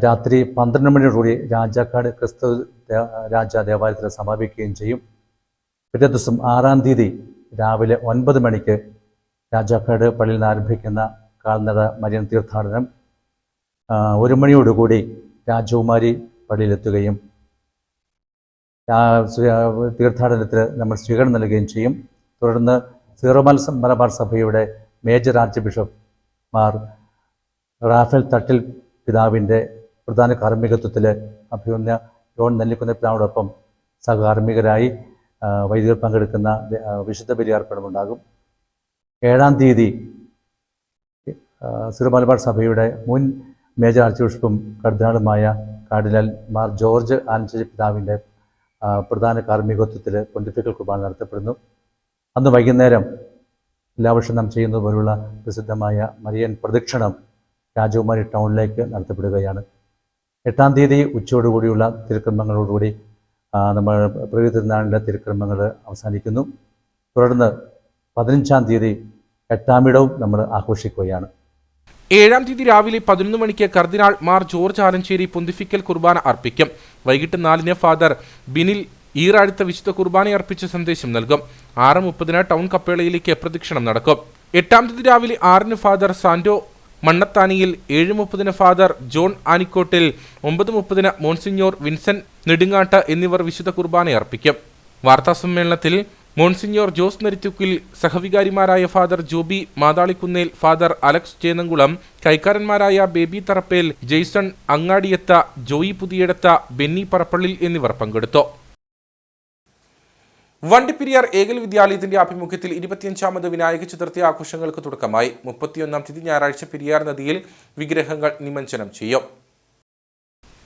രാത്രി 12 മണിയോടുകൂടി രാജാക്കാട് ക്രിസ്തു രാജ ദേവാലയത്തിൽ സമാപിക്കുകയും ചെയ്യും. പിറ്റേ ദിവസം 6-ാം തീയതി രാവിലെ 9 മണിക്ക് രാജാക്കാട് പള്ളിയിൽ നിന്ന് ആരംഭിക്കുന്ന കാൽനട മരിയൻ തീർത്ഥാടനം 1 മണിയോടുകൂടി രാജകുമാരി പള്ളിയിലെത്തുകയും തീർത്ഥാടനത്തിന് നമ്മൾ സ്വീകരണം നൽകുകയും ചെയ്യും. തുടർന്ന് സീറോ മലബാർ സഭയുടെ major archbishop Mar Raphael Thattil പിതാവിൻ്റെ പ്രധാന കാർമ്മികത്വത്തിൽ അഭിമന്യ ജോൺ നെല്ലിക്കുന്ന പിതാവിനോടൊപ്പം സഹകാർമ്മികരായി വൈദികർ പങ്കെടുക്കുന്ന വിശുദ്ധ ബലിയർപ്പണമുണ്ടാകും. 7-ാം തീയതി സീറോ മലബാർ സഭയുടെ മുൻ മേജർ ആർച്ച് ബിഷപ്പും കർദിനാളുമായ കാർഡിനൽ മാർ ജോർജ് ആലഞ്ചേരി പിതാവിൻ്റെ പ്രധാന കാർമ്മികത്വത്തിൽ പൊന്തിഫിക്കൽ കുർബാന നടത്തപ്പെടുന്നു. അന്ന് വൈകുന്നേരം എല്ലാ വർഷവും നാം ചെയ്യുന്നത് പോലുള്ള പ്രസിദ്ധമായ മരിയൻ പ്രദക്ഷിണം രാജകുമാരി ടൗണിലേക്ക് നടത്തപ്പെടുകയാണ്. 8-ാം തീയതി ഉച്ചയോടുകൂടിയുള്ള തിരുക്കർമ്മങ്ങളോടുകൂടി നമ്മൾ പിറവി തിരുനാളിൻ്റെ തിരുക്കർമ്മങ്ങൾ അവസാനിക്കുന്നു. തുടർന്ന് 15-ാം തീയതി 8-ാമിടവും നമ്മൾ ആഘോഷിക്കുകയാണ്. 7-ാം തീയതി രാവിലെ 11 മണിക്ക് കർദിനാൾ മാർ ജോർജ് ആലഞ്ചേരി പൊന്തിഫിക്കൽ കുർബാന അർപ്പിക്കും. വൈകിട്ട് 4-ന് ഫാദർ ബിനിൽ ഈറാഴ്ത്ത വിശുദ്ധ കുർബാനയർപ്പിച്ച് സന്ദേശം നൽകും. 6:30 ടൗൺ കപ്പേളയിലേക്ക് പ്രദക്ഷിണം നടക്കും. 8-ാം തീയതി രാവിലെ 6-ന് father Santo Mannathaniyil, 7:30 father John Anikottil, 9:30 monsignor Vincent Nedungatt എന്നിവർ വിശുദ്ധ കുർബാനയർപ്പിക്കും. വാർത്താസമ്മേളനത്തിൽ മോൺസിഞ്ഞോർ ജോസ് നരിത്തുക്കിൽ, സഹവികാരിമാരായ ഫാദർ ജോബി മാതാളിക്കുന്നേൽ, ഫാദർ അലക്സ് ചേന്നംകുളം, കൈക്കാരന്മാരായ ബേബി തറപ്പേൽ, ജെയ്സൺ അങ്ങാടിയത്ത, ജോയി പുതിയടത്ത, ബെന്നി പറപ്പള്ളിൽ എന്നിവർ പങ്കെടുത്തു. വണ്ടിപ്പെരിയാർ ഏകൽ വിദ്യാലയത്തിന്റെ ആഭിമുഖ്യത്തിൽ 25ാമത് വിനായക ചതുർത്ഥി ആഘോഷങ്ങൾക്ക് തുടക്കമായി. 31ാം തീയതി ഞായറാഴ്ച പെരിയാർ നദിയിൽ വിഗ്രഹങ്ങൾ നിമജ്ജനം ചെയ്യും.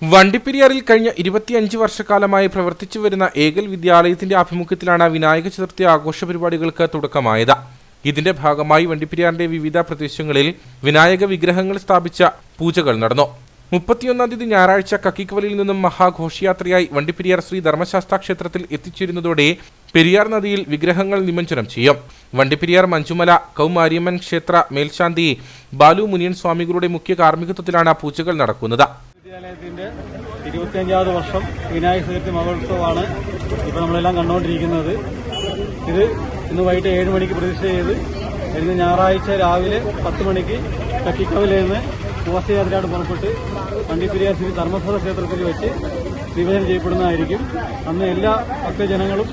വണ്ടിപ്പെരിയാറിൽ കഴിഞ്ഞ 25 വർഷക്കാലമായി പ്രവർത്തിച്ചു വരുന്ന ഏകൽ വിദ്യാലയത്തിന്റെ ആഭിമുഖ്യത്തിലാണ് വിനായക ചതുർത്ഥി ആഘോഷ പരിപാടികൾക്ക് തുടക്കമായത്. ഇതിന്റെ ഭാഗമായി വണ്ടിപ്പെരിയാറിന്റെ വിവിധ പ്രദേശങ്ങളിൽ വിനായക വിഗ്രഹങ്ങൾ സ്ഥാപിച്ച പൂജകൾ നടന്നു. 31ാം തീയതി ഞായറാഴ്ച കക്കിക്കവലിൽ നിന്നും മഹാഘോഷയാത്രയായി വണ്ടിപ്പെരിയാർ ശ്രീ ധർമ്മശാസ്ത്ര ക്ഷേത്രത്തിൽ എത്തിച്ചേരുന്നതോടെ പെരിയാർ നദിയിൽ വിഗ്രഹങ്ങൾ നിമജ്ജനം ചെയ്യും. വണ്ടിപ്പെരിയാർ മഞ്ചുമല കൗമാരിയമ്മൻ ക്ഷേത്ര മേൽശാന്തി ബാലു മുനിയൻ സ്വാമികളുടെ മുഖ്യ കാർമ്മികത്വത്തിലാണ് പൂജകൾ നടക്കുന്നത്. വിദ്യാലയത്തിന്റെ 25ാമത് വർഷം വിനായക ചതുർത്ഥി മഹോത്സവമാണ് ഇപ്പോൾ നമ്മളെല്ലാം കണ്ടുകൊണ്ടിരിക്കുന്നത്. ഇത് ഇന്ന് വൈകിട്ട് 7 മണിക്ക് പ്രതിഷ്ഠ ചെയ്ത് വരുന്ന ഞായറാഴ്ച രാവിലെ 10 മണിക്ക് കക്കിക്കവലിൽ നിന്ന് ഘോഷയാത്രയായിട്ട് പുറപ്പെട്ട് വണ്ടിപ്പെരിയാർ ശ്രീ ധർമ്മസ്ഥല ക്ഷേത്രത്തിൽ വെച്ച് നിവേദനം ചെയ്യപ്പെടുന്നതായിരിക്കും. അന്ന് എല്ലാ ഭക്തജനങ്ങളും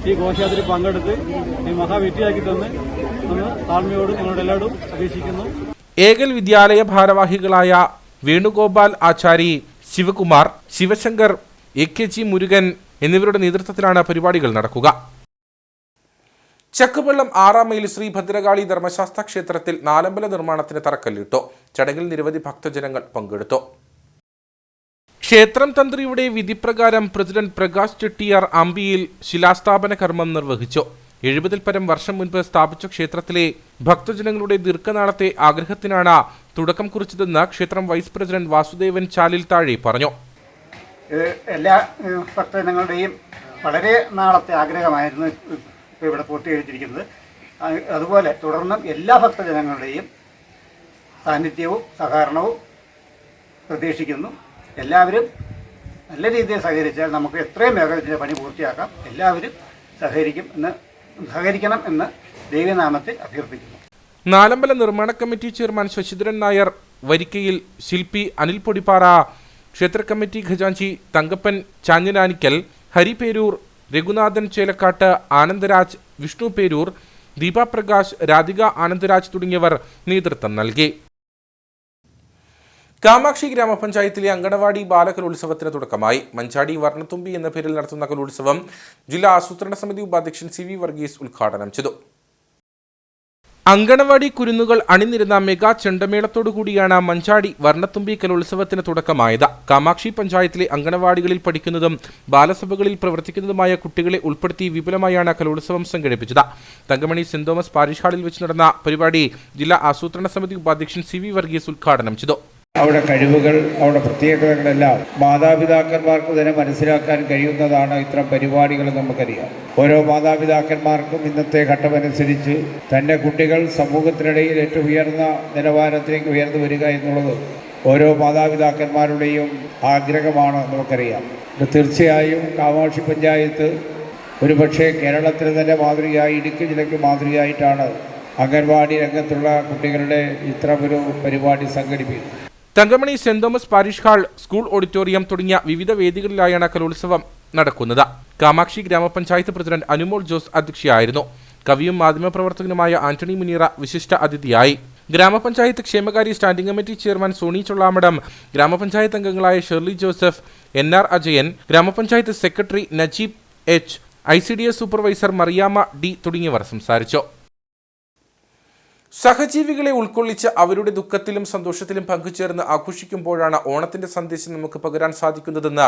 ഈ ഘോഷയാത്രയിൽ പങ്കെടുത്ത് ഈ മഹാവിദ്യയാക്കി തന്ന് താഴ്മയോട് നിങ്ങളുടെ എല്ലാവരും അപേക്ഷിക്കുന്നു. ഏകൽ വിദ്യാലയ ഭാരവാഹികളായ വേണുഗോപാൽ ആചാരി, ശിവകുമാർ, ശിവശങ്കർ, AKG മുരുകൻ എന്നിവരുടെ നേതൃത്വത്തിലാണ് പരിപാടികൾ നടക്കുക. ചക്കുവള്ളം 6ാം മൈൽ ശ്രീ ഭദ്രകാളി ധർമ്മശാസ്ത്ര ക്ഷേത്രത്തിൽ നാലമ്പല നിർമ്മാണത്തിന് തറക്കല്ലിട്ടു. ചടങ്ങിൽ നിരവധി ഭക്തജനങ്ങൾ പങ്കെടുത്തു. ക്ഷേത്രം തന്ത്രിയുടെ വിധിപ്രകാരം പ്രസിഡന്റ് പ്രകാശ് ചെട്ടിയാർ അമ്പിയിൽ ശിലാസ്ഥാപന കർമ്മം നിർവഹിച്ചു. 70-ൽ പരം വർഷം മുൻപ് സ്ഥാപിച്ച ക്ഷേത്രത്തിലെ ഭക്തജനങ്ങളുടെ ദീർഘനാളത്തെ ആഗ്രഹത്തിനാണ് തുടക്കം കുറിച്ചതെന്ന് ക്ഷേത്രം വൈസ് പ്രസിഡന്റ് വാസുദേവൻ ചാലിൽ താഴെ പറഞ്ഞു. എല്ലാ ഭക്തജനങ്ങളുടെയും വളരെ നാളത്തെ ആഗ്രഹമായിരുന്നു ഇവിടെ പൂർത്തീകരിച്ചിരിക്കുന്നത്. അതുപോലെ തുടർന്നും എല്ലാ ഭക്തജനങ്ങളുടെയും സാന്നിധ്യവും സഹകരണവും പ്രതീക്ഷിക്കുന്നു. എല്ലാവരും നല്ല രീതിയിൽ സഹകരിച്ചാൽ നമുക്ക് എത്രയും വേഗം ഇതിൻ്റെ പണി പൂർത്തിയാക്കാം. എല്ലാവരും സഹകരിക്കണം എന്ന് ദൈവനാമത്തിൽ അഭ്യർത്ഥിക്കുന്നു. നാലമ്പല നിർമ്മാണ കമ്മിറ്റി ചെയർമാൻ ശശിധരൻ നായർ വരിക്കയിൽ, ശില്പി അനിൽ പൊടിപ്പാറ, ക്ഷേത്ര കമ്മിറ്റി ഖജാൻജി തങ്കപ്പൻ ചാഞ്ഞനാനിക്കൽ, ഹരി പേരൂർ, രഘുനാഥൻ ചേലക്കാട്ട്, ആനന്ദരാജ്, വിഷ്ണു പേരൂർ, ദീപ പ്രകാശ്, രാധിക ആനന്ദരാജ് തുടങ്ങിയവർ നേതൃത്വം നൽകി. കാമാക്ഷി ഗ്രാമപഞ്ചായത്തിലെ അങ്കണവാടി ബാലകലോത്സവത്തിന് തുടക്കമായി. മഞ്ചാടി വർണ്ണത്തുമ്പി എന്ന പേരിൽ നടത്തുന്ന കലോത്സവം ജില്ലാ ആസൂത്രണ സമിതി ഉപാധ്യക്ഷൻ CV വർഗീസ് ഉദ്ഘാടനം ചെയ്തു. അങ്കണവാടി കുരുന്നുകൾ അണിനിരുന്ന മെഗാ ചെണ്ടമേളത്തോടുകൂടിയാണ് മഞ്ചാടി വർണ്ണത്തുമ്പി കലോത്സവത്തിന് തുടക്കമായത്. കാമാക്ഷി പഞ്ചായത്തിലെ അങ്കണവാടികളിൽ പഠിക്കുന്നതും ബാലസഭകളിൽ പ്രവർത്തിക്കുന്നതുമായ കുട്ടികളെ ഉൾപ്പെടുത്തി വിപുലമായാണ് കലോത്സവം സംഘടിപ്പിച്ചത്. തങ്കമണി സെന്റ് തോമസ് പാരിഷ് ഹാളിൽ വെച്ച് നടന്ന പരിപാടി ജില്ലാ ആസൂത്രണ സമിതി ഉപാധ്യക്ഷൻ CV വർഗീസ് ഉദ്ഘാടനം ചെയ്തു. അവരുടെ കഴിവുകൾ, അവരുടെ പ്രത്യേകതകളെല്ലാം മാതാപിതാക്കന്മാർക്ക് തന്നെ മനസ്സിലാക്കാൻ കഴിയുന്നതാണ് ഇത്തരം പരിപാടികൾ. നമുക്കറിയാം, ഓരോ മാതാപിതാക്കന്മാർക്കും ഇന്നത്തെ ഘട്ടമനുസരിച്ച് തൻ്റെ കുട്ടികൾ സമൂഹത്തിനിടയിൽ ഏറ്റവും ഉയർന്ന നിലവാരത്തിലേക്ക് ഉയർന്നു വരിക എന്നുള്ളത് ഓരോ മാതാപിതാക്കന്മാരുടെയും ആഗ്രഹമാണ്. നമുക്കറിയാം, തീർച്ചയായും കാമാക്ഷി പഞ്ചായത്ത് ഒരുപക്ഷെ കേരളത്തിന് തന്നെ മാതൃകയായി, ഇടുക്കി ജില്ലയ്ക്ക് മാതൃകയായിട്ടാണ് അംഗൻവാടി രംഗത്തുള്ള കുട്ടികളുടെ ഇത്തരമൊരു പരിപാടി സംഘടിപ്പിക്കുന്നത്. Thankamani saint Thomas parish hall, school auditorium തുടങ്ങിയ വിവിധ വേദികളിലായാണ് കലോത്സവം നടക്കുന്നത്. കാമാക്ഷി ഗ്രാമപഞ്ചായത്ത് പ്രസിഡന്റ് അനുമോൾ ജോസ് അധ്യക്ഷയായിരുന്നു. കവിയും മാധ്യമപ്രവർത്തകനുമായ ആന്റണി മുനീറ വിശിഷ്ട അതിഥിയായി. ഗ്രാമപഞ്ചായത്ത് ക്ഷേമകാര്യ standing committee chairman Soni Chollamadam, grama panchayat അംഗങ്ങളായ Shirley Joseph, NR Ajayan, grama panchayat secretary Najeeb H, ICDS supervisor Mariamma D തുടങ്ങിയവർ സംസാരിച്ചു. സഹജീവികളെ ഉൾക്കൊള്ളിച്ച് അവരുടെ ദുഃഖത്തിലും സന്തോഷത്തിലും പങ്കുചേർന്ന് ആഘോഷിക്കുമ്പോഴാണ് ഓണത്തിന്റെ സന്ദേശം നമുക്ക് പകരാൻ സാധിക്കുന്നതെന്ന്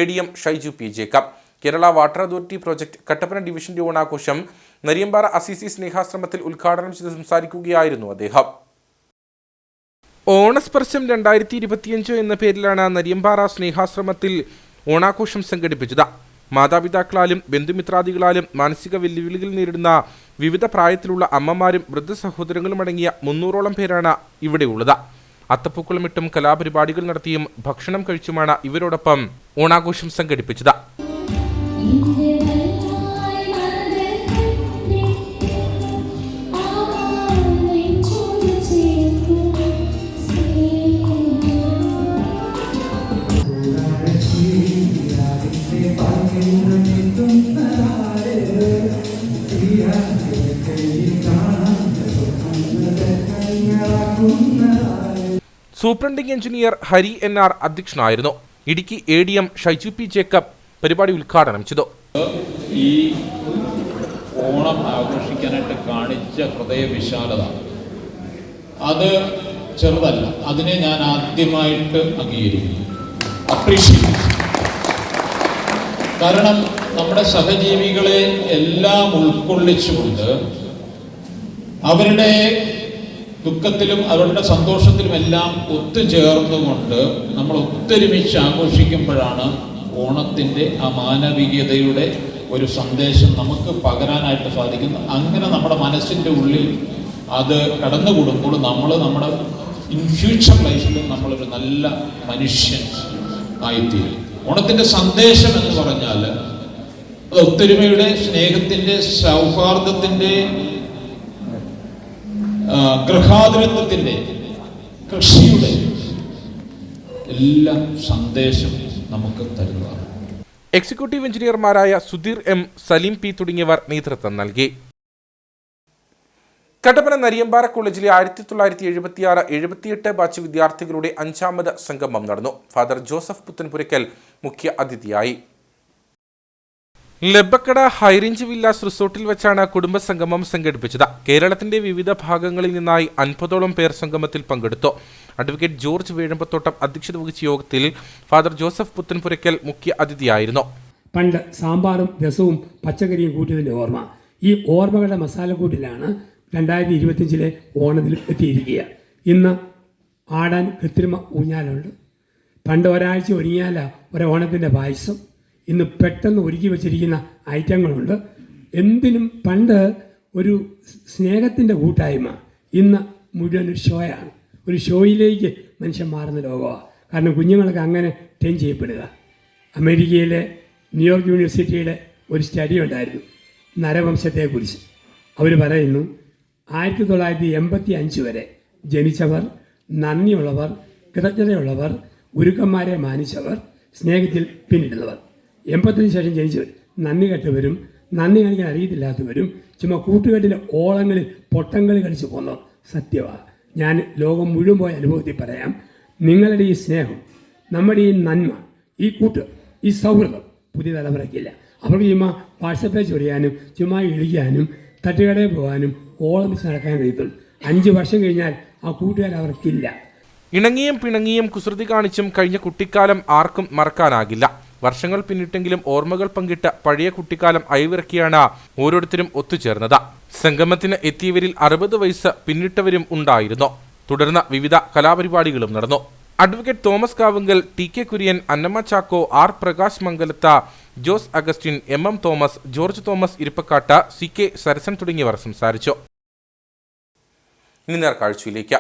ADM Shaiju P. Jacob. Kerala water authority project Kattappana ഡിവിഷന്റെ ഓണാഘോഷം നരിയമ്പാറ അസിസി സ്നേഹാശ്രമത്തിൽ ഉദ്ഘാടനം ചെയ്ത് സംസാരിക്കുകയായിരുന്നു അദ്ദേഹം. ഓണസ്പർശം 2025 എന്ന പേരിലാണ് നരിയമ്പാറ സ്നേഹാശ്രമത്തിൽ ഓണാഘോഷം സംഘടിപ്പിച്ചത്. മാതാപിതാക്കളാലും ബന്ധുമിത്രാദികളാലും മാനസിക വെല്ലുവിളികൾ നേരിടുന്ന വിവിധ പ്രായത്തിലുള്ള അമ്മമാരും വൃദ്ധസഹോദരങ്ങളും അടങ്ങിയ 300ഓളം പേരാണ് ഇവിടെയുള്ളത്. അത്തപ്പൂക്കളമിട്ടും കലാപരിപാടികൾ നടത്തിയും ഭക്ഷണം കഴിച്ചുമാണ് ഇവരോടൊപ്പം ഓണാഘോഷം സംഘടിപ്പിച്ചത്. സൂപ്രണ്ടിംഗ് എഞ്ചിനീയർ ഹരി NR അധ്യക്ഷനായിരുന്നു. Idukki ADM Shaiju P. Jacob പരിപാടി ഉദ്ഘാടനം ചെയ്തു. ഈ ഓണം ആഘോഷിക്കാനായിട്ട് കാണിച്ച ഹൃദയവിശാലത അത് ചെറുതല്ല. അതിനെ ഞാൻ ആദ്യമായിട്ട് അംഗീകരിക്കുന്നു, അപ്രീഷിയേറ്റ്. കാരണം നമ്മുടെ സഹജീവികളെ എല്ലാം ഉൾക്കൊള്ളിച്ചുകൊണ്ട് അവരുടെ ദുഃഖത്തിലും അവരുടെ സന്തോഷത്തിലും എല്ലാം ഒത്തുചേർന്നുകൊണ്ട് നമ്മൾ ഒത്തൊരുമിച്ച് ആഘോഷിക്കുമ്പോഴാണ് ഓണത്തിൻ്റെ ആ മാനവികതയുടെ ഒരു സന്ദേശം നമുക്ക് പകരാനായിട്ട് സാധിക്കുന്നത്. അങ്ങനെ നമ്മുടെ മനസ്സിൻ്റെ ഉള്ളിൽ അത് കടന്നുകൂടുമ്പോൾ നമ്മൾ നമ്മുടെ ഇൻ ഫ്യൂച്ചർ ലൈഫിൽ നമ്മളൊരു നല്ല മനുഷ്യൻ ആയിത്തീരും. ഓണത്തിൻ്റെ സന്ദേശം എന്ന് പറഞ്ഞാൽ അത് ഒത്തൊരുമയുടെ, സ്നേഹത്തിൻ്റെ, സൗഹാർദ്ദത്തിൻ്റെ, ഗൃഹാതുരത്വത്തിൻ്റെ, കൃഷിയുടെ എല്ലാം സന്ദേശം നമുക്ക് തരുന്നതാണ്. എക്സിക്യൂട്ടീവ് എഞ്ചിനീയർമാരായ സുധീർ എം, സലീം പി തുടങ്ങിയവർ നേതൃത്വം നൽകി. കട്ടപ്പന നരിയമ്പാറ കോളേജിലെ 1976-78 ബാച്ച് വിദ്യാർത്ഥികളുടെ 5ാമത് സംഗമം നടന്നു. ഫാദർ ജോസഫ് പുത്തൻപുരയ്ക്കൽ മുഖ്യ അതിഥിയായി. ലബക്കട ഹൈറേഞ്ച് വില്ലാസ് റിസോർട്ടിൽ വെച്ചാണ് കുടുംബസംഗമം സംഘടിപ്പിച്ചത്. കേരളത്തിന്റെ വിവിധ ഭാഗങ്ങളിൽ നിന്നായി 50ഓളം പേർ സംഗമത്തിൽ പങ്കെടുത്തു. അഡ്വക്കേറ്റ് ജോർജ് വേഴമ്പത്തോട്ടം അധ്യക്ഷത വഹിച്ച യോഗത്തിൽ ഫാദർ ജോസഫ് പുത്തൻപുരയ്ക്കൽ മുഖ്യ അതിഥിയായിരുന്നു. പണ്ട് സാമ്പാറും രസവും പച്ചക്കറിയും കൂട്ടിയതിൻ്റെ ഓർമ്മ, ഈ ഓർമ്മകളുടെ മസാലക്കൂട്ടിലാണ് 2025 ഓണത്തിൽ എത്തിയിരിക്കുക. ഇന്ന് ആടാൻ കൃത്രിമ ഊഞ്ഞാലുണ്ട്. പണ്ട് ഒരാഴ്ച ഒരുങ്ങിയാല ഓണത്തിൻ്റെ പായസം. ഇന്ന് പെട്ടെന്ന് ഒരുക്കി വച്ചിരിക്കുന്ന ഐറ്റങ്ങളുണ്ട്. എന്തിനും പണ്ട് ഒരു സ്നേഹത്തിൻ്റെ കൂട്ടായ്മ, ഇന്ന് മുഴുവൻ ഷോയാണ്. ഒരു ഷോയിലേക്ക് മനുഷ്യൻ മാറുന്ന ലോകമാണ്. കാരണം കുഞ്ഞുങ്ങളൊക്കെ അങ്ങനെ ട്രെയിൻ ചെയ്യപ്പെടുക. അമേരിക്കയിലെ ന്യൂയോർക്ക് യൂണിവേഴ്സിറ്റിയുടെ ഒരു സ്റ്റഡി ഉണ്ടായിരുന്നു നരവംശത്തെക്കുറിച്ച്. അവർ പറയുന്നു 1985 വരെ ജനിച്ചവർ, നന്ദിയുള്ളവർ, കൃതജ്ഞതയുള്ളവർ, ഗുരുക്കന്മാരെ മാനിച്ചവർ, സ്നേഹത്തിൽ പിന്നിടുന്നവർ. 80 ശേഷം ജനിച്ചവർ നന്ദി കെട്ടവരും നന്ദി കാണിക്കാൻ അറിയത്തില്ലാത്തവരും ചുമ്മാ കൂട്ടുകെട്ടിലെ ഓളങ്ങളിൽ പൊട്ടങ്കളി കളിച്ച് പോകുന്നവർ. സത്യമാണ്. ഞാൻ ലോകം മുഴുവൻ പോയ അനുഭവത്തിൽ പറയാം. നിങ്ങളുടെ ഈ സ്നേഹം, നമ്മുടെ ഈ നന്മ, ഈ കൂട്ട്, ഈ സൗഹൃദം പുതിയ തലമുറയ്ക്കില്ല. അവർക്ക് ചുമ്മാ വാട്സപ്പിൽ ചൊറിയാനും ചുമ്മാ ഇളിക്കാനും തട്ടുകടയിൽ പോകാനും ഓളം വെച്ച് നടക്കാൻ കഴിയത്തുള്ളൂ. 5 വർഷം കഴിഞ്ഞാൽ ആ കൂട്ടുകാർ അവർക്കില്ല. ഇണങ്ങിയും പിണങ്ങിയും കുസൃതി കാണിച്ചും കഴിഞ്ഞ കുട്ടിക്കാലം ആർക്കും മറക്കാനാകില്ല. വർഷങ്ങൾ പിന്നിട്ടെങ്കിലും ഓർമ്മകൾ പങ്കിട്ട് പഴയ കുട്ടിക്കാലം അയവിറക്കിയാണ് ഓരോരുത്തരും ഒത്തുചേർന്നത്. സംഗമത്തിന് എത്തിയവരിൽ 60 വയസ്സ് പിന്നിട്ടവരും ഉണ്ടായിരുന്നു. തുടർന്ന് വിവിധ കലാപരിപാടികളും നടന്നു. Advocate Thomas Kavungal, T K Kurian, Annamma Chacko, R Prakash Mangalath, Jose Augustine, M Thomas, George Thomas Irippakkattu, C K Sarasan തുടങ്ങിയവർ സംസാരിച്ചു. ഇനി നേർക്കാഴ്ചയിലേക്ക്.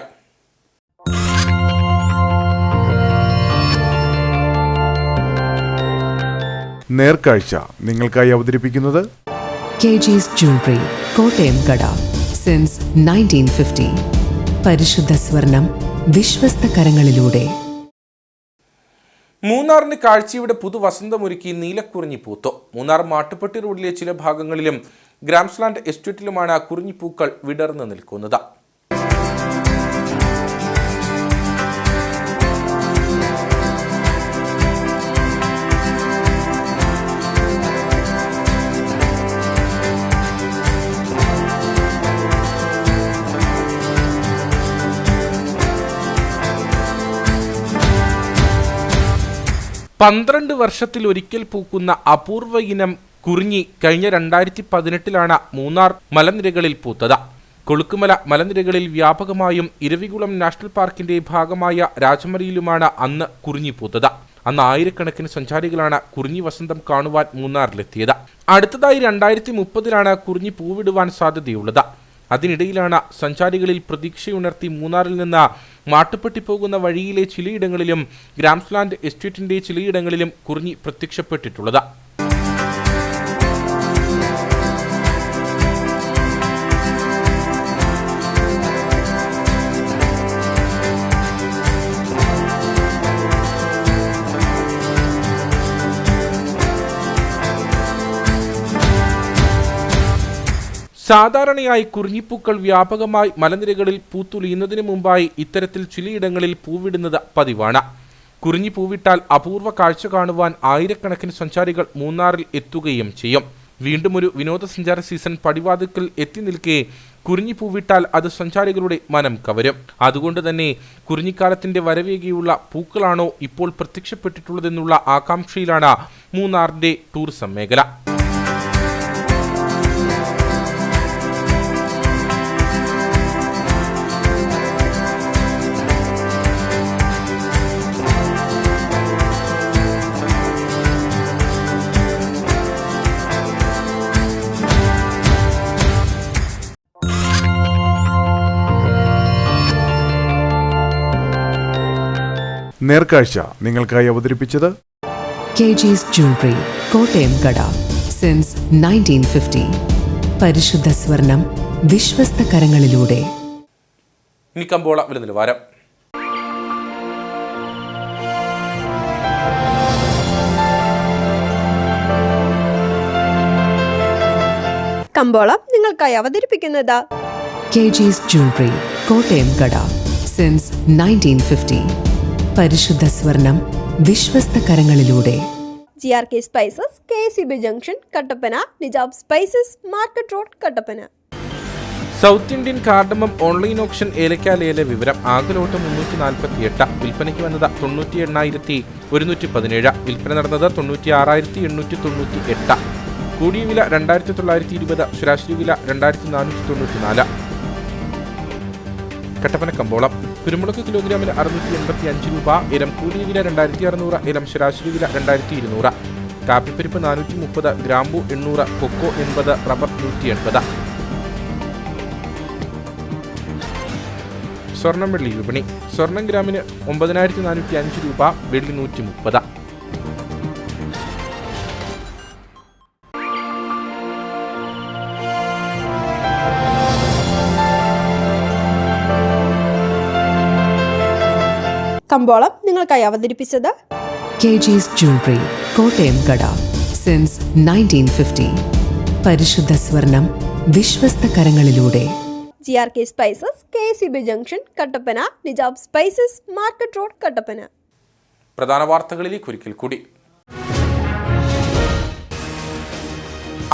നേർക്കാഴ്ച നിങ്ങൾക്കായി അവതരിപ്പിക്കുന്നത് KG's Jewelry, കോട്ടയം കട. സിൻസ് 1950. പരിശുദ്ധ സ്വർണം വിശ്വസ്ത കരങ്ങളിലൂടെ. മൂന്നാറിന് കാഴ്ചയുടെ പുതുവസന്തമൊരുക്കി നീലക്കുറിഞ്ഞി പൂത്തു. മൂന്നാർ മാട്ടുപ്പെട്ടി റോഡിലെ ചില ഭാഗങ്ങളിലും ഗ്രാംസ്ലാൻഡ് എസ്റ്റേറ്റിലുമാണ് കുറിഞ്ഞിപ്പൂക്കൾ വിടർന്നു നിൽക്കുന്നത്. പന്ത്രണ്ട് വർഷത്തിൽ ഒരിക്കൽ പൂക്കുന്ന അപൂർവ ഇനം കുറിഞ്ഞി കഴിഞ്ഞ 2018 മൂന്നാർ മലനിരകളിൽ പൂത്തത്. കൊളുക്കുമല മലനിരകളിൽ വ്യാപകമായും ഇരവികുളം നാഷണൽ പാർക്കിന്റെ ഭാഗമായ രാജമലയിലുമാണ് അന്ന് കുറിഞ്ഞി പൂത്തത്. അന്ന് ആയിരക്കണക്കിന് സഞ്ചാരികളാണ് കുറിഞ്ഞി വസന്തം കാണുവാൻ മൂന്നാറിലെത്തിയത്. അടുത്തതായി 2030 കുറിഞ്ഞി പൂവിടുവാൻ സാധ്യതയുള്ളത്. അതിനിടയിലാണ് സഞ്ചാരികളിൽ പ്രതീക്ഷയുണർത്തി മൂന്നാറിൽ നിന്ന് മാട്ടുപ്പെട്ടി പോകുന്ന വഴിയിലെ ചിലയിടങ്ങളിലും ഗ്രാംസ്ലാൻഡ് എസ്റ്റേറ്റിന്റെ ചിലയിടങ്ങളിലും കുറിഞ്ഞി പ്രത്യക്ഷപ്പെട്ടിട്ടുള്ളത്. സാധാരണയായി കുറിഞ്ഞിപ്പൂക്കൾ വ്യാപകമായി മലനിരകളിൽ പൂത്തുലിയുന്നതിന് മുമ്പായി ഇത്തരത്തിൽ ചിലയിടങ്ങളിൽ പൂവിടുന്നത് പതിവാണ്. കുറിഞ്ഞി പൂവിട്ടാൽ അപൂർവ കാഴ്ച കാണുവാൻ ആയിരക്കണക്കിന് സഞ്ചാരികൾ മൂന്നാറിൽ എത്തുകയും ചെയ്യും. വീണ്ടും ഒരു വിനോദസഞ്ചാര സീസൺ പടിവാതിക്കൽ എത്തി നിൽക്കെ കുറിഞ്ഞിപ്പൂവിട്ടാൽ അത് സഞ്ചാരികളുടെ മനം കവരും. അതുകൊണ്ട് തന്നെ കുറിഞ്ഞിക്കാലത്തിന്റെ വരവേകിയുള്ള പൂക്കളാണോ ഇപ്പോൾ പ്രത്യക്ഷപ്പെട്ടിട്ടുള്ളതെന്നുള്ള ആകാംക്ഷയിലാണ് മൂന്നാറിന്റെ ടൂറിസം മേഖല. നേർക്കാഴ്ച നിങ്ങൾക്കായി അവതരിപ്പിച്ചത് KG's Jewelry, കോട്ടയം കട. സിൻസ് 1950. പരിശുദ്ധ സ്വർണം വിശ്വസ്ത കരങ്ങളിലൂടെ. ഇനി കമ്പോള വില നിലവാരം. കമ്പോളം നിങ്ങൾക്കായി അവതരിപ്പിക്കുന്നത് KG's Jewelry, കോട്ടയം കട. സിൻസ് 1950. പരിശുദ്ധ സ്വർണം വിശ്വസ്ത കരങ്ങളിലൂടെ. GRK spices, KCB junction Kattappana, Nijab spices, market road Kattappana. South Indian cardamom online option ഏലക്കാലയിലെ വിവരം. ആകലോട്ട് 348, വിൽപ്പനയ്ക്ക് വന്നത് 98,117, വിൽപ്പന നടന്നത് 96,898. കൂടിയ വില 2,920, ശരാശരി വില 2,494. കട്ടപ്പന കമ്പോളം. കുരുമുളക് കിലോഗ്രാമിന് 685 രൂപ, ഇനം കൂടിയ വില 2,600, ഇനം ശരാശരി വില 2,200. കാപ്പിപ്പരിപ്പ് 430, ഗ്രാമ്പു 800, കൊക്കോ 80, റബ്ബർ 180. സ്വർണം വെള്ളി വിപണി. സ്വർണം ഗ്രാമിന് 9,405 രൂപ, വെള്ളി 130. കമ്പോളം നിങ്ങൾക്കായി അവതരിപ്പിച്ചത് KG's Jewelry, കോട്ടയം കട. സിൻസ് 1950. പരിശുദ്ധ സ്വർണം വിശ്വസ്ത കരങ്ങളിലൂടെ. GRK spices, KCB junction Kattappana, Nijab spices, market road Kattappana. പ്രധാന വാർത്തകളിലേക്ക് ഒരിക്കൽ കൂടി.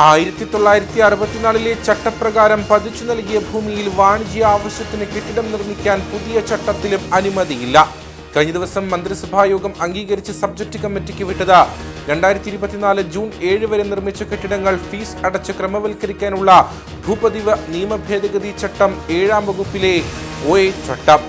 1964 ചട്ടപ്രകാരം പതിച്ചു നൽകിയ ഭൂമിയിൽ വാണിജ്യ ആവശ്യത്തിന് കെട്ടിടം നിർമ്മിക്കാൻ പുതിയ ചട്ടത്തിലും അനുമതിയില്ല. കഴിഞ്ഞ ദിവസം മന്ത്രിസഭായോഗം അംഗീകരിച്ച് സബ്ജക്ട് കമ്മിറ്റിക്ക് വിട്ടത് 2024 ജൂൺ 7 വരെ നിർമ്മിച്ച കെട്ടിടങ്ങൾ ഫീസ് അടച്ച് ക്രമവൽക്കരിക്കാനുള്ള ഭൂപതിവ് നിയമ ഭേദഗതി ചട്ടം 7ാം വകുപ്പിലെ OA ചട്ടം.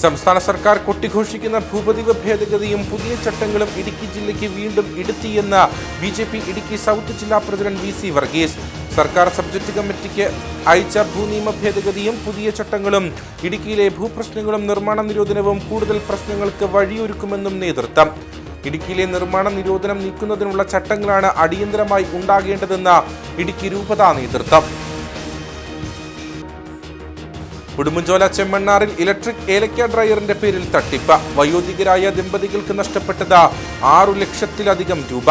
സംസ്ഥാന സർക്കാർ കൊട്ടിഘോഷിക്കുന്ന ഭൂപതിവ് ഭേദഗതിയും പുതിയ ചട്ടങ്ങളും ഇടുക്കി ജില്ലയ്ക്ക് വീണ്ടും ഇടുത്തിയെന്ന് BJP ഇടുക്കി സൗത്ത് ജില്ലാ പ്രസിഡന്റ് VC വർഗീസ്. സർക്കാർ സബ്ജക്ട് കമ്മിറ്റിക്ക് അയച്ച ഭൂനിയമ ഭേദഗതിയും പുതിയ ചട്ടങ്ങളും ഇടുക്കിയിലെ ഭൂപ്രശ്നങ്ങളും നിർമ്മാണ നിരോധനവും കൂടുതൽ പ്രശ്നങ്ങൾക്ക് വഴിയൊരുക്കുമെന്നും നേതൃത്വം. ഇടുക്കിയിലെ നിർമ്മാണ നിരോധനം നീക്കുന്നതിനുള്ള ചട്ടങ്ങളാണ് അടിയന്തരമായി ഉണ്ടാകേണ്ടതെന്ന് ഇടുക്കി രൂപതാ നേതൃത്വം. ഉടുമ്പൻചോല ചെമ്മണ്ണാറിൽ ഇലക്ട്രിക് ഏലക്ക ഡ്രയറിന്റെ പേരിൽ തട്ടിപ്പ്. വയോധികരായ ദമ്പതികൾക്ക് നഷ്ടപ്പെട്ടത് 6 ലക്ഷത്തിലധികം രൂപ.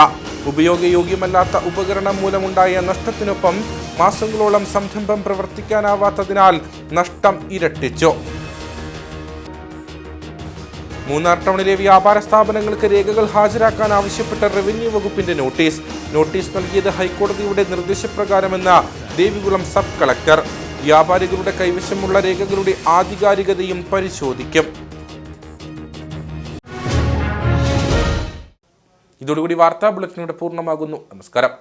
ഉപയോഗയോഗ്യമല്ലാത്ത ഉപകരണം മൂലമുണ്ടായ നഷ്ടത്തിനൊപ്പം മാസങ്ങളോളം സംരംഭം പ്രവർത്തിക്കാനാവാത്തതിനാൽ നഷ്ടം ഇരട്ടിച്ചു. മൂന്നാർ ടൗണിലെ വ്യാപാര സ്ഥാപനങ്ങൾക്ക് രേഖകൾ ഹാജരാക്കാൻ ആവശ്യപ്പെട്ട റവന്യൂ വകുപ്പിന്റെ നോട്ടീസ് നൽകിയത് ഹൈക്കോടതിയുടെ നിർദ്ദേശപ്രകാരമെന്ന് ദേവികുളം സബ് കളക്ടർ. വ്യാപാരികളുടെ കൈവശമുള്ള രേഖകളുടെ ആധികാരികതയും പരിശോധിക്കും. ഇതോടുകൂടി വാർത്താ ബുള്ളറ്റിനോട് പൂർണ്ണമാകുന്നു. നമസ്കാരം.